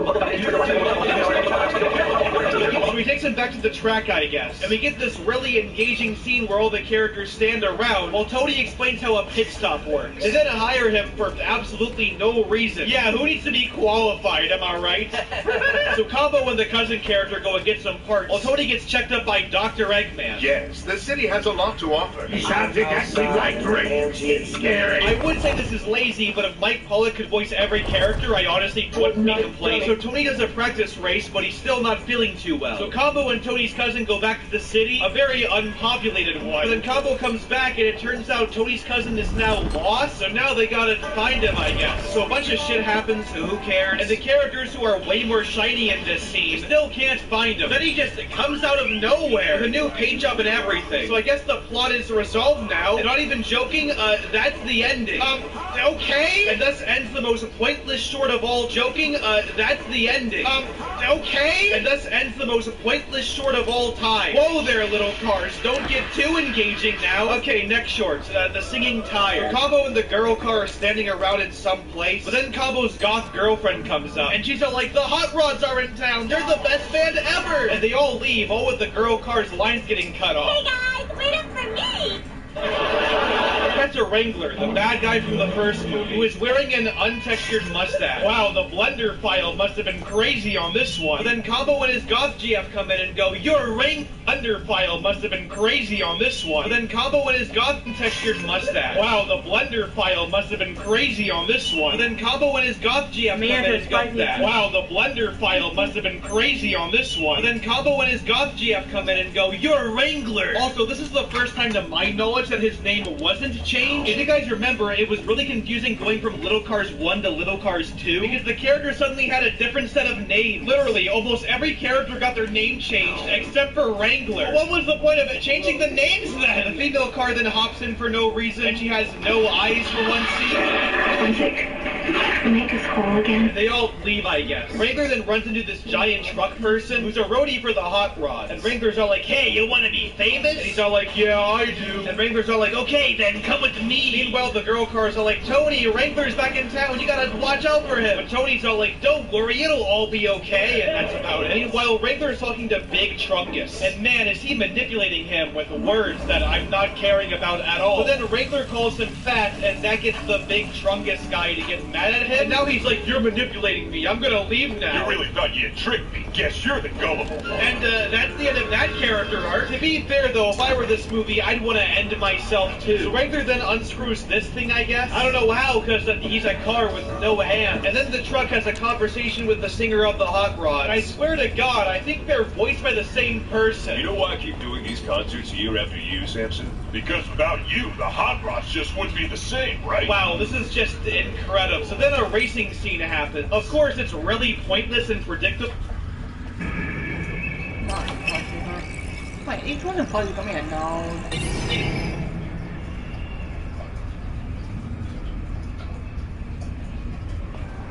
So he takes him back to the track, I guess, and we get this really engaging scene where all the characters stand around while Tony explains how a pit stop works. And then hire him for absolutely no reason. Yeah, who needs to be qualified, am I right? So Combo and the cousin character go and get some parts, while Tony gets checked up by Dr. Eggman. Yes, the city has a lot to offer. He sounds exactly like Drake. It's scary. I would say this is lazy, but if Mike Pollock could voice every character, I honestly wouldn't be complaining. So Tony does a practice race, but he's still not feeling too well. So Combo and Tony's cousin go back to the city, a very unpopulated one. But then Combo comes back, and it turns out Tony's cousin is now lost, so now they gotta find him, I guess. So a bunch of shit happens, so who cares? And the characters who are way more shiny in this scene still can't find him. Then he just comes out of nowhere with a new paint job and everything. So I guess the plot is resolved now, and not even joking, that's the ending. Okay? And thus ends the most pointless short of all joking, that's the ending. Okay? And thus ends the most pointless short of all time. Whoa there, little cars, don't get too engaging now. Okay, next short, the singing tire. Combo and the girl car are standing around in some place, but then Combo's goth girlfriend comes up, and she's all like, the Hot Rods are in town, they're the best band ever! And they all leave, all with the girl car's lines getting cut off. Hey guys, wait up for me! Professor Wrangler, the bad guy from the first movie, who is wearing an untextured mustache. Wow, the blender file must have been crazy on this one. But then Combo and his goth GF come in and go, your under file must have been crazy on this one. But then Combo and his goth untextured mustache. Wow, the blender file must have been crazy on this one. But then Combo and his goth GF come in and go, that. Wow, the blender file must have been crazy on this one. But then Combo and his goth GF come in and go, you're Wrangler. Also, this is the first time to my knowledge that his name wasn't changed. If you guys remember, it was really confusing going from Little Cars 1 to Little Cars 2, because the character suddenly had a different set of names. Literally, almost every character got their name changed, except for Wrangler. But what was the point of it changing the names then? The female car then hops in for no reason, and she has no eyes for one scene. Make us whole again. They all leave, I guess. Wrangler then runs into this giant truck person who's a roadie for the Hot Rod. And Wrangler's all like, hey, you want to be famous? And he's all like, yeah, I do. And Wrangler's all like, okay, then come with me. Meanwhile, the girl cars are like, Tony, Wrangler's back in town. You gotta watch out for him. But Tony's all like, don't worry, it'll all be okay. And that's about it. Meanwhile, Wrangler's talking to Big Trungus. And man, is he manipulating him with words that I'm not caring about at all. But then Wrangler calls him fat, and that gets the Big Trungus guy to get mad at him. And now he's like, you're manipulating me. I'm gonna leave now. You really thought you'd trick me. Guess you're the gullible one. And that's the end of that character arc. To be fair though, if I were this movie, I'd want to end myself too. So Wrangler then unscrews this thing, I guess. I don't know how, because he's a car with no hands. And then the truck has a conversation with the singer of the Hot Rod. And I swear to God, I think they're voiced by the same person. You know why I keep doing these concerts year after year, Samson? Because without you, the Hot Rods just wouldn't be the same, right? Wow, this is just incredible. So then a racing scene happens. Of course, it's really pointless and predictable. Wait, each one of them come here? No.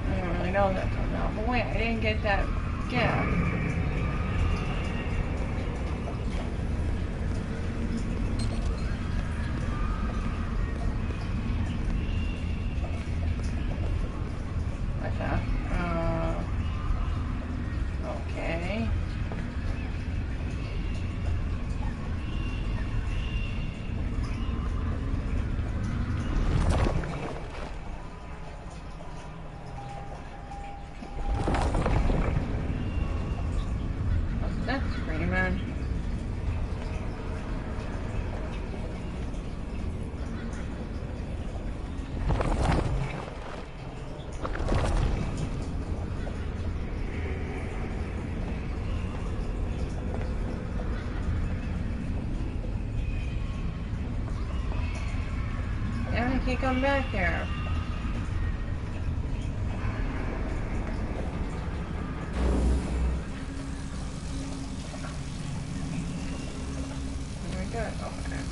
I don't really know that. No, but wait, and get that gift. What's that? Okay. What's that screaming? Yeah, I can't come back here. Here we go. Okay.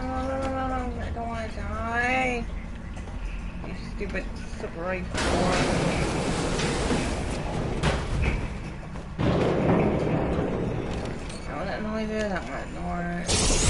I don't want to die. You stupid slippery boy. Oh, that noise is that one noise.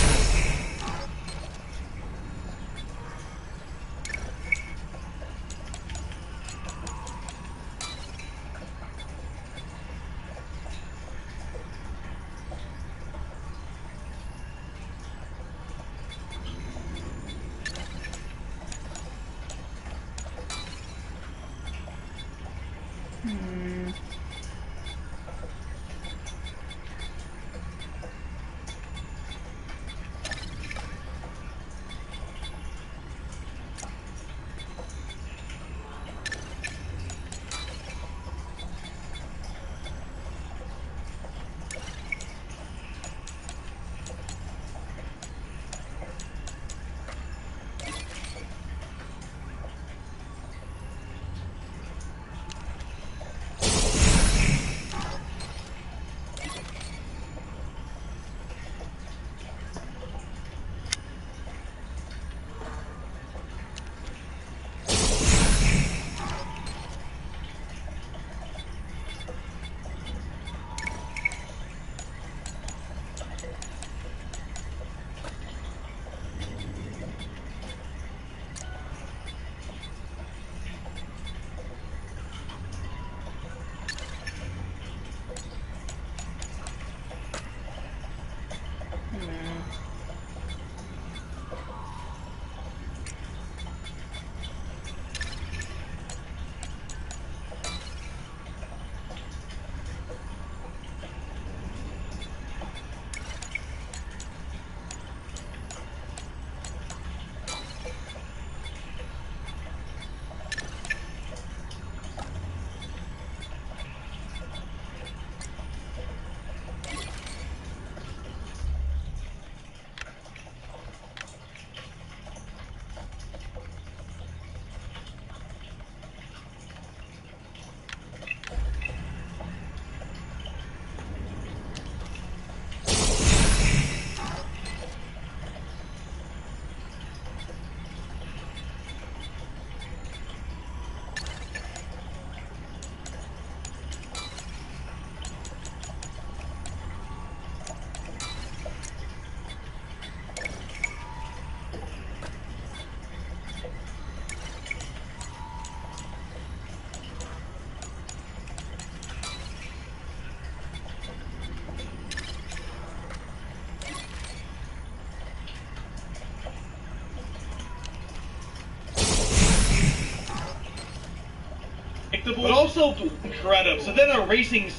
also incredible. So then a racing.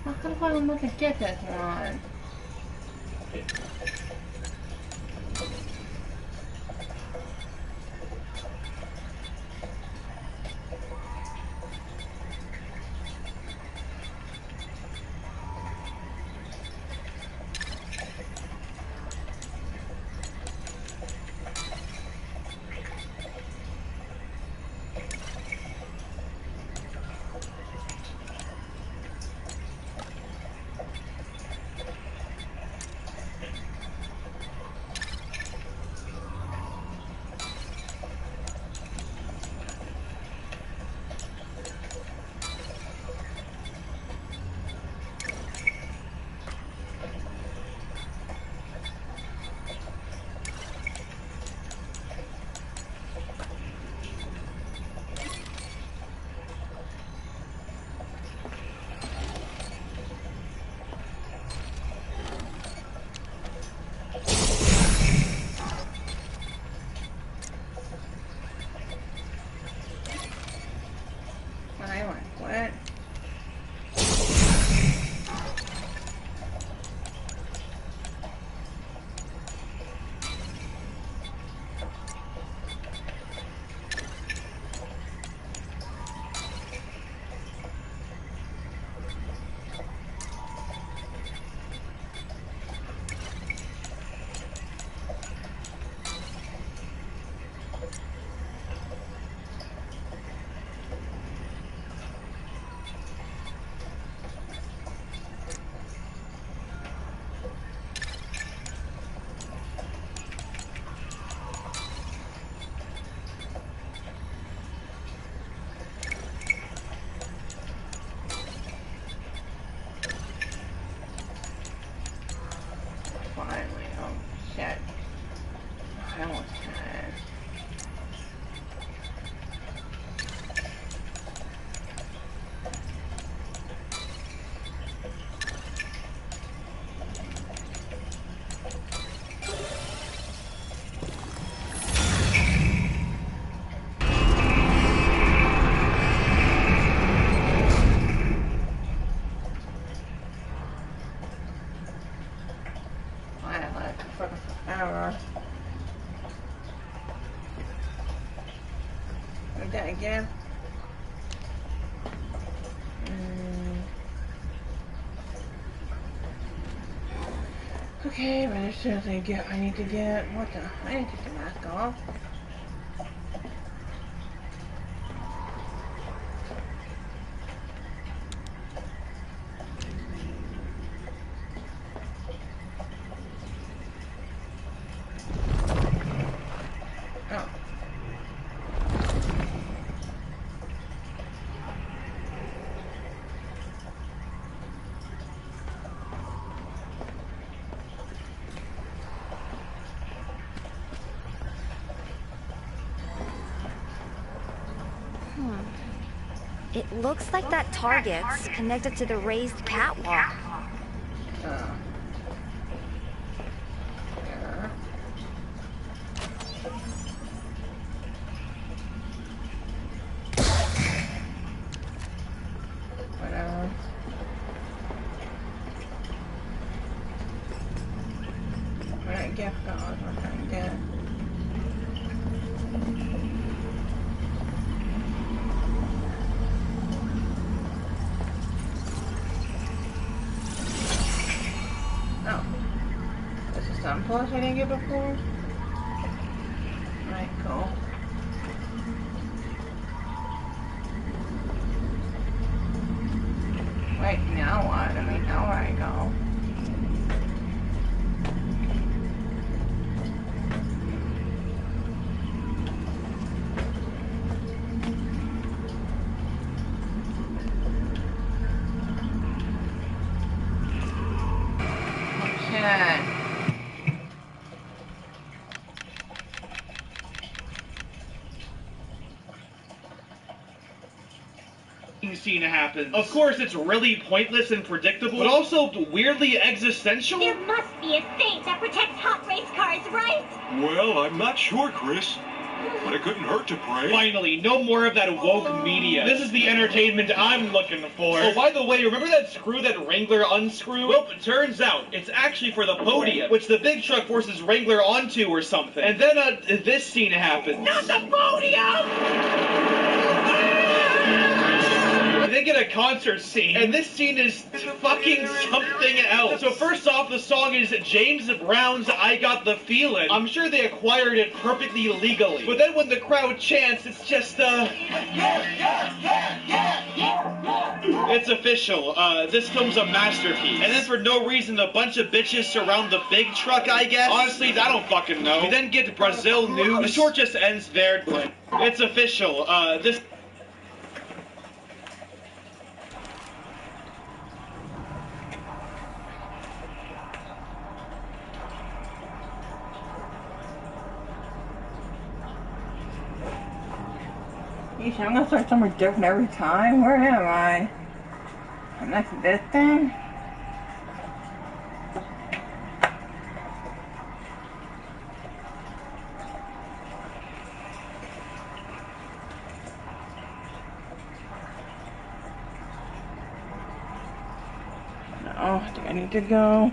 How come I don't want to get this one? What? Finally, oh shit. I almost had it. That again. Okay, but as soon as I get, I need to get, what the, I need to take the mask off. Oh. It looks like that target's connected to the raised catwalk. Whatever. Alright, gift cards, what can I get? Oh. This is something plus I didn't get before? Alright, cool. now what? I mean, now where I go? Okay. Scene happens. Of course, it's really pointless and predictable, but also weirdly existential. There must be a saint that protects hot race cars, right? Well, I'm not sure, Chris. But it couldn't hurt to pray. Finally, no more of that woke media. This is the entertainment I'm looking for. Oh, by the way, remember that screw that Wrangler unscrewed? Well, it turns out it's actually for the podium, which the big truck forces Wrangler onto or something. And then, this scene happens. Not the podium! They get a concert scene, and this scene is fucking something else. So first off, the song is James Brown's I Got the Feeling. I'm sure they acquired it perfectly legally. But then when the crowd chants, it's just, it's official. This film's a masterpiece. And then for no reason, a bunch of bitches surround the big truck, I guess. Honestly, I don't fucking know. We then get Brazil news. The short just ends there. It's official. This... Yeesh, I'm gonna start somewhere different every time. Where am I? I'm next to this thing? No, I think I need to go.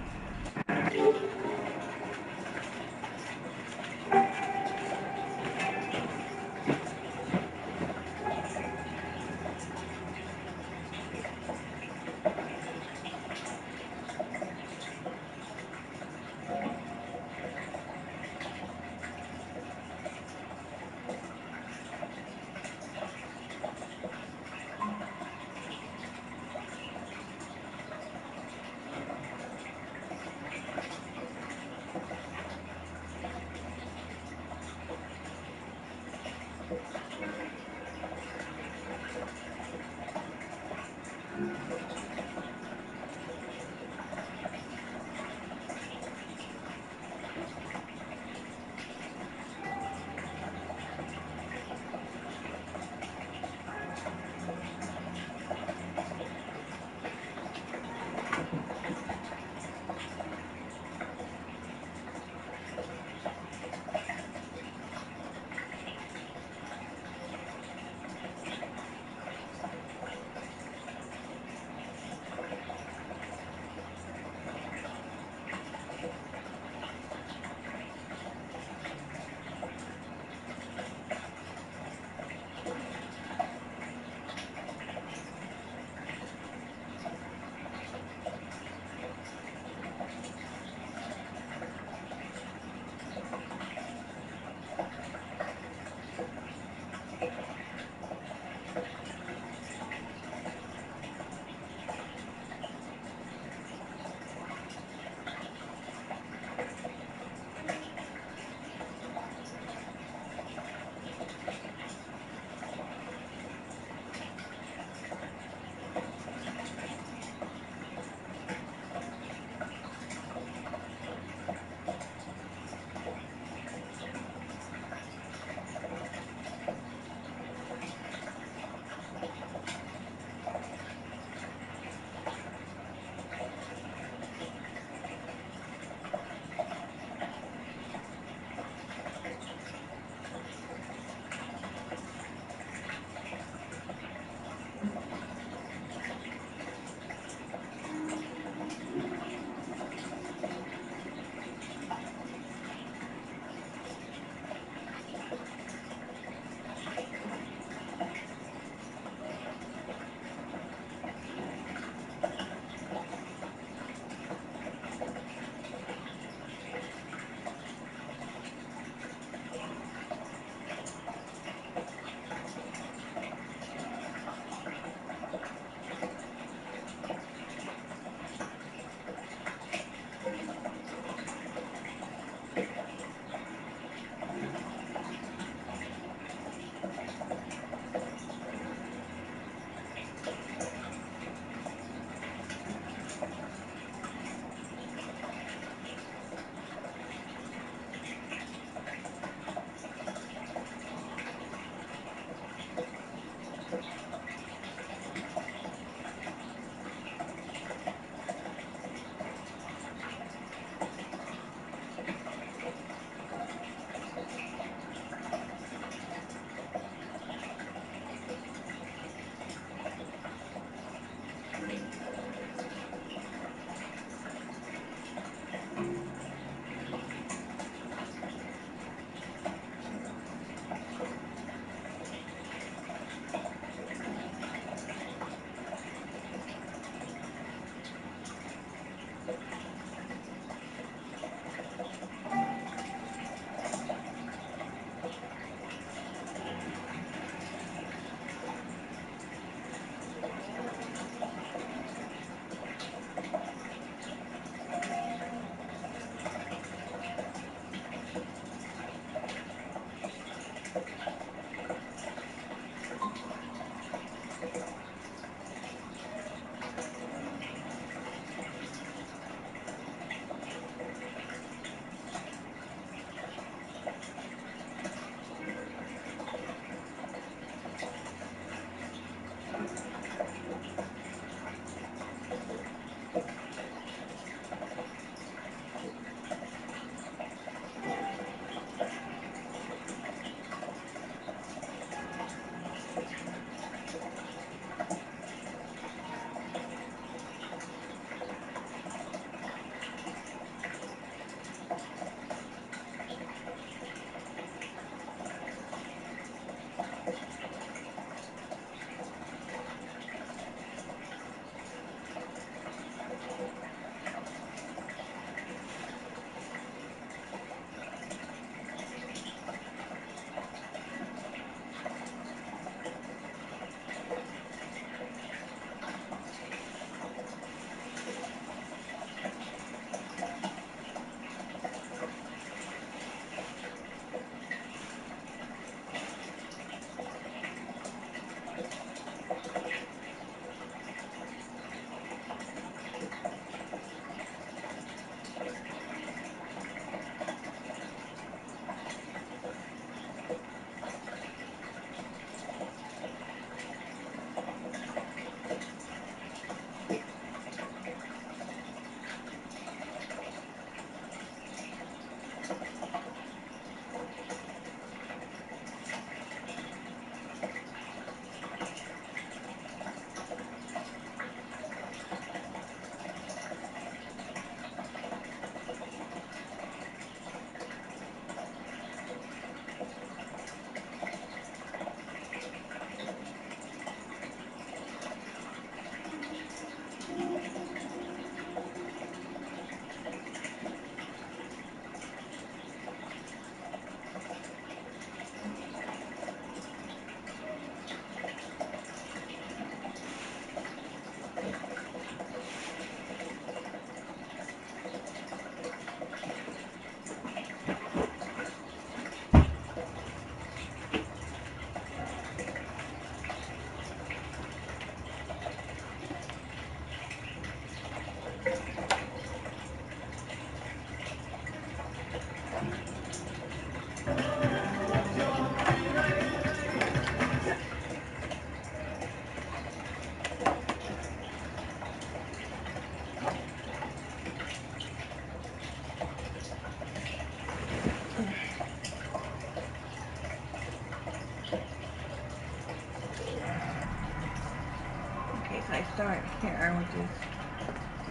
case I start here, which is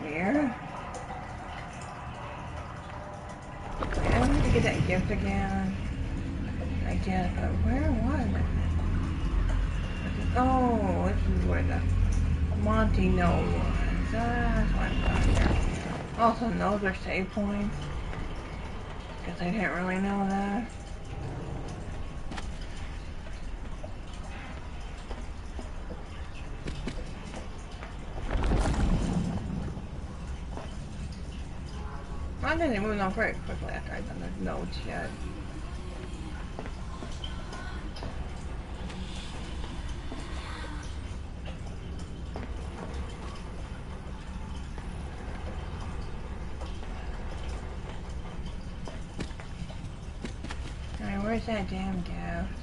weird. I need to get that gift again. I guess, but where was it? Oh, this is where the Monty Knoll was. That's why I'm down here. Also, those are save points. Guess I didn't really know that. I didn't move on very quickly after I'd done the notes yet. Alright, where's that damn gift?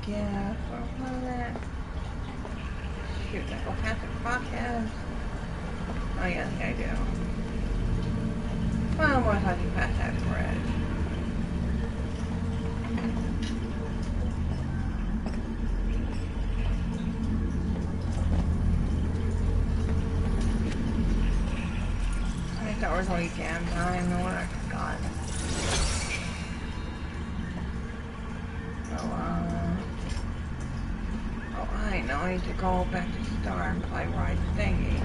Yeah, what was it? Shoot, I go past the podcast. Oh yeah, I do. Well, what if I do past that bridge? I thought it was only damn time, no one I forgot. I know, I need to go back to Star and play right thingy.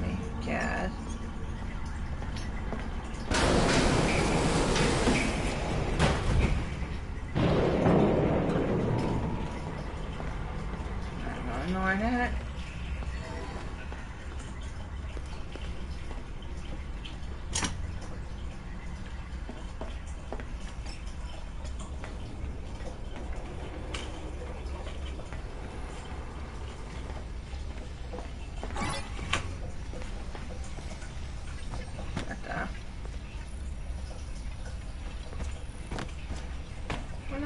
I guess. I'm gonna ignore that.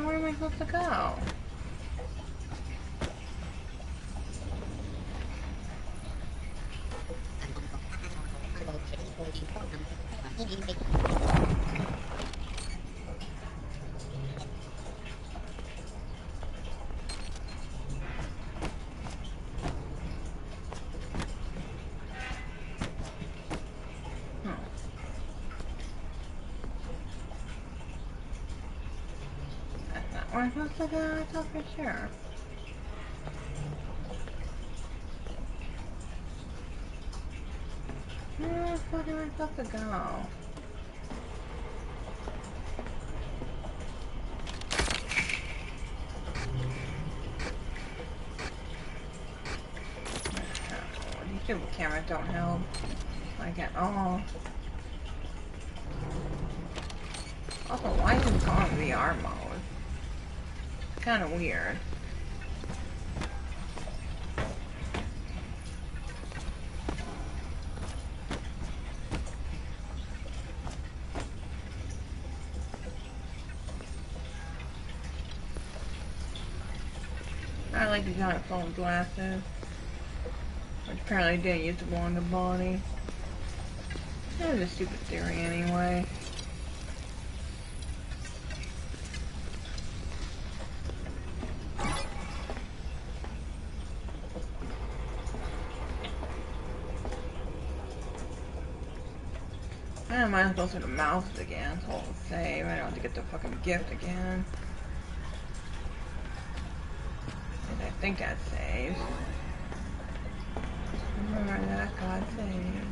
Where am I supposed to go? Where am I supposed to go? I thought for sure. Where the fuck am I supposed to go? These stupid cameras don't help. Like at all. Also, why is it going VR mode? It's kind of weird. I like the giant foam glasses, which apparently didn't use to go on the body. That was a stupid theory anyway. I might as well sort of mouse it again, so I'll save. I don't have to get the fucking gift again. And I think that saves. Remember that, God save.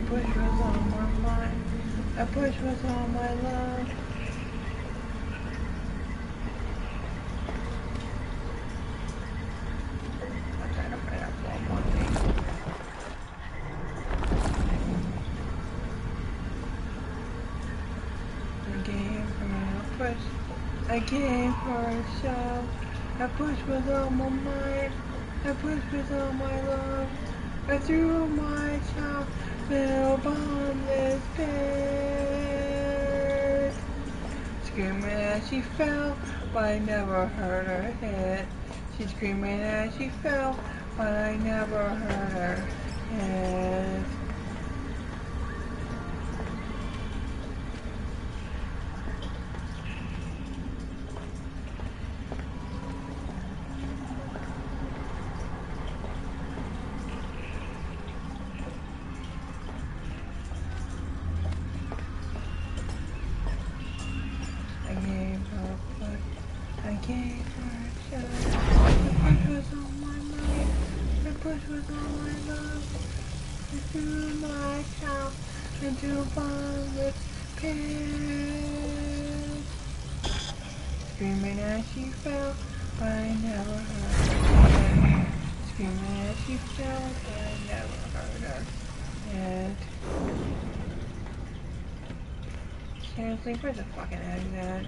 Push was on. I push with all my love. I'm trying to find out one thing. I came for a show. I push with all my might. I push with all my love. I threw myself upon this pit. Screaming as she fell, but I never heard her hit. She's screaming as she fell, but I never heard her hit. I gave her a shot. The push was on my mind. The push was on my love. I threw myself into a bottomless pit. Screaming as she fell, but I never heard her. Screaming as she fell, but I never heard her yet. Seriously, where's the fucking egg at?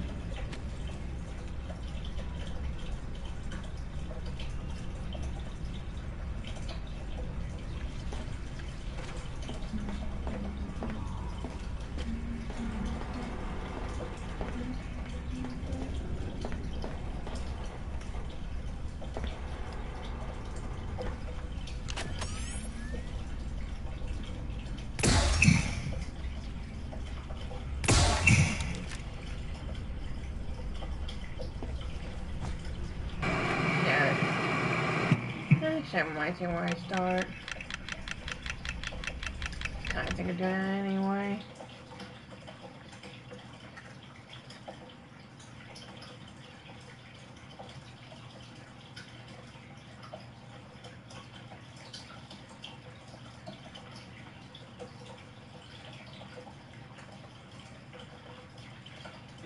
That might be where I start. I think of doing it anyway.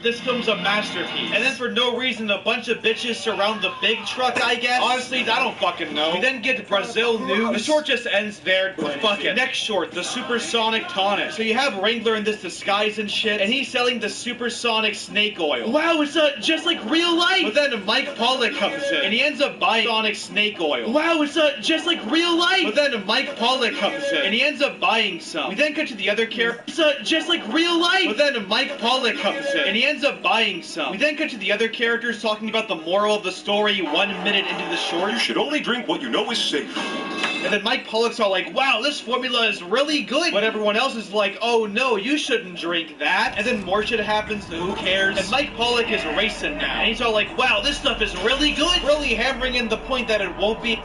This film's a masterpiece. And then for no reason, a bunch of bitches surround the big truck, I guess. Honestly, I don't fucking know. We then get Brazil news. The short just ends there. Fuck it. Next short, the supersonic tonic. So you have Wrangler in this disguise and shit, and he's selling the supersonic snake oil. Wow, it's just like real life. But then Mike Pollock comes in, and he ends up buying sonic snake oil. Wow, it's just like real life. But then Mike Pollock comes in, and he ends up buying some. We then cut to the other character. It's just like real life. But then Mike Pollock comes in, and he ends up buying some. We then cut to the other characters talking about the moral of the story 1 minute into the short. You should only drink what you know is safe. And then Mike Pollock's all like, wow, this formula is really good. But everyone else is like, oh no, you shouldn't drink that. And then more shit happens, who cares? And Mike Pollock is racing now. And he's all like, wow, this stuff is really good. Really hammering in the point that it won't be. I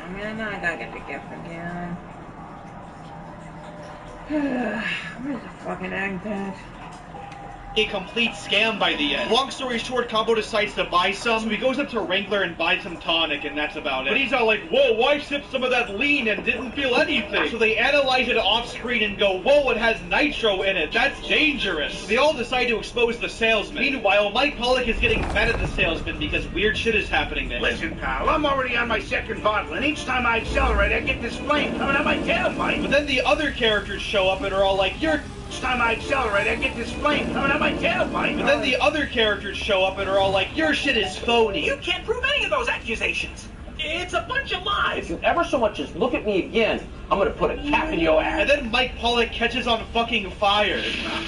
mean, I know I gotta get the gift again. Where's the fucking egg at? A complete scam by the end. Long story short, Combo decides to buy some, so he goes up to Wrangler and buys some tonic, and that's about it. But he's all like, whoa, why sip some of that lean and didn't feel anything? So they analyze it off screen and go, whoa, it has nitro in it, that's dangerous. So they all decide to expose the salesman. Meanwhile, Mike Pollock is getting mad at the salesman because weird shit is happening to him. Listen, pal, I'm already on my second bottle, and each time I accelerate, I get this flame coming out my tailpipe. But then the other characters show up and are all like, each time I accelerate, I get this flame coming out my tailpipe. But then the other characters show up and are all like, your shit is phony. You can't prove any of those accusations. It's a bunch of lies. If you ever so much as look at me again, I'm gonna put a cap in your ass. And then Mike Pollock catches on fucking fire.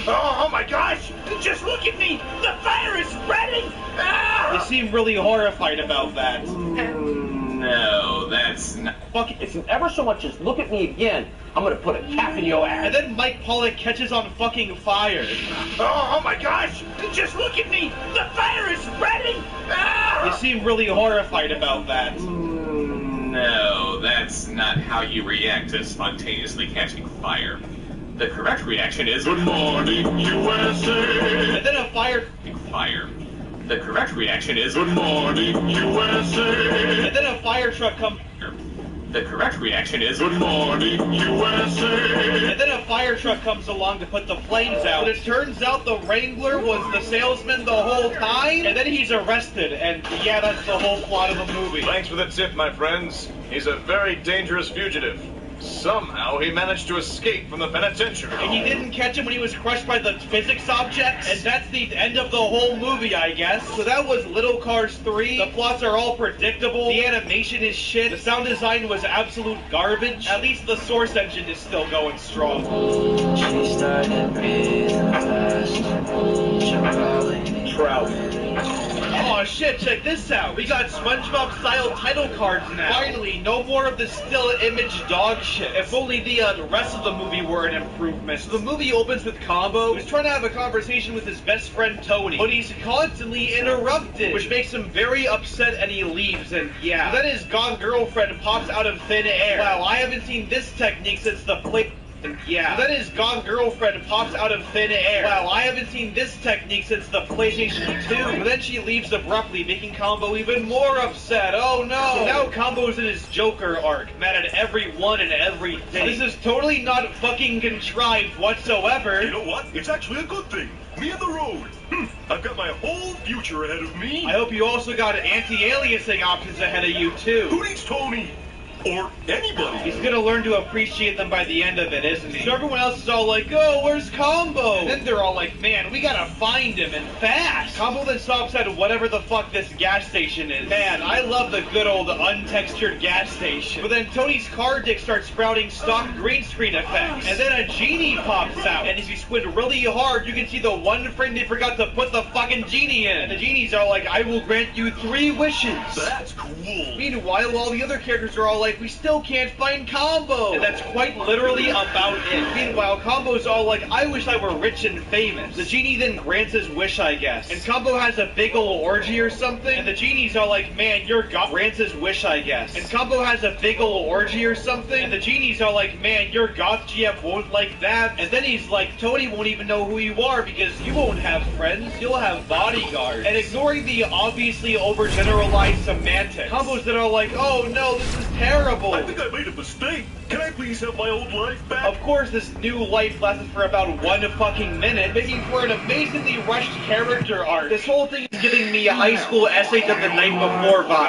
Oh my gosh! Just look at me! The fire is spreading! Ah! You seem really horrified about that. No, that's not. If you ever so much as look at me again, I'm gonna put a cap in your ass. And then Mike Pollock catches on fucking fire. Oh my gosh! Just look at me! The fire is spreading! Ah! You seem really horrified about that. No, that's not how you react to spontaneously catching fire. The correct reaction is Good morning, USA! And then a fire. The correct reaction is Good morning, USA! And then a fire truck comes. The correct reaction is Good morning, USA! And then a fire truck comes along to put the flames out. But it turns out the Wrangler was the salesman the whole time, and then he's arrested, and yeah, that's the whole plot of the movie. Thanks for the tip, my friends. He's a very dangerous fugitive. Somehow he managed to escape from the penitentiary. And he didn't catch him when he was crushed by the physics objects? And that's the end of the whole movie, I guess. So that was Little Cars 3. The plots are all predictable. The animation is shit. The sound design was absolute garbage. At least the source engine is still going strong. She started breathing fast. Trout. Oh shit, check this out. We got SpongeBob style title cards now. Finally, no more of the still image dog shit. If only the rest of the movie were an improvement. So the movie opens with Combo, who's trying to have a conversation with his best friend Tony, but he's constantly interrupted, which makes him very upset and he leaves, and yeah. Then his goth girlfriend pops out of thin air. Wow, I haven't seen this technique since the play. Yeah. Then his goth girlfriend pops out of thin air. Wow, I haven't seen this technique since the PlayStation 2. But then she leaves abruptly, making Combo even more upset. Oh no! So now Combo's in his Joker arc, mad at everyone and everything. This is totally not fucking contrived whatsoever. You know what? It's actually a good thing. Me and the road. I've got my whole future ahead of me. I hope you also got anti-aliasing options ahead of you too. Who needs Tony? Or anybody. He's gonna learn to appreciate them by the end of it, isn't he? So everyone else is all like, oh, where's Combo? And then they're all like, man, we gotta find him, and fast. Combo then stops at whatever the fuck this gas station is. Man, I love the good old untextured gas station. But then Tony's car dick starts sprouting stock green screen effects. And then a genie pops out. And if you squint really hard, you can see the one frame they forgot to put the fucking genie in. And the genies are like, I will grant you 3 wishes. That's cool. Meanwhile, all the other characters are all like, we still can't find Combo. And that's quite literally about it. Meanwhile, Combo's all like, I wish I were rich and famous. The genie then grants his wish, I guess. And Combo has a big ol' orgy or something. And the genie's all like, man, you're goth. Grants his wish, I guess. And Combo has a big ol' orgy or something. And the genie's all like, man, your goth GF won't like that. And then he's like, Tony won't even know who you are because you won't have friends. You'll have bodyguards. And ignoring the obviously overgeneralized semantics, Combo's then all like, oh no, this is terrible. I think I made a mistake. Can I please have my old life back? Of course, this new life lasted for about 1 fucking minute, making for an amazingly rushed character arc. This whole thing is giving me a high school essays of the night before vibe.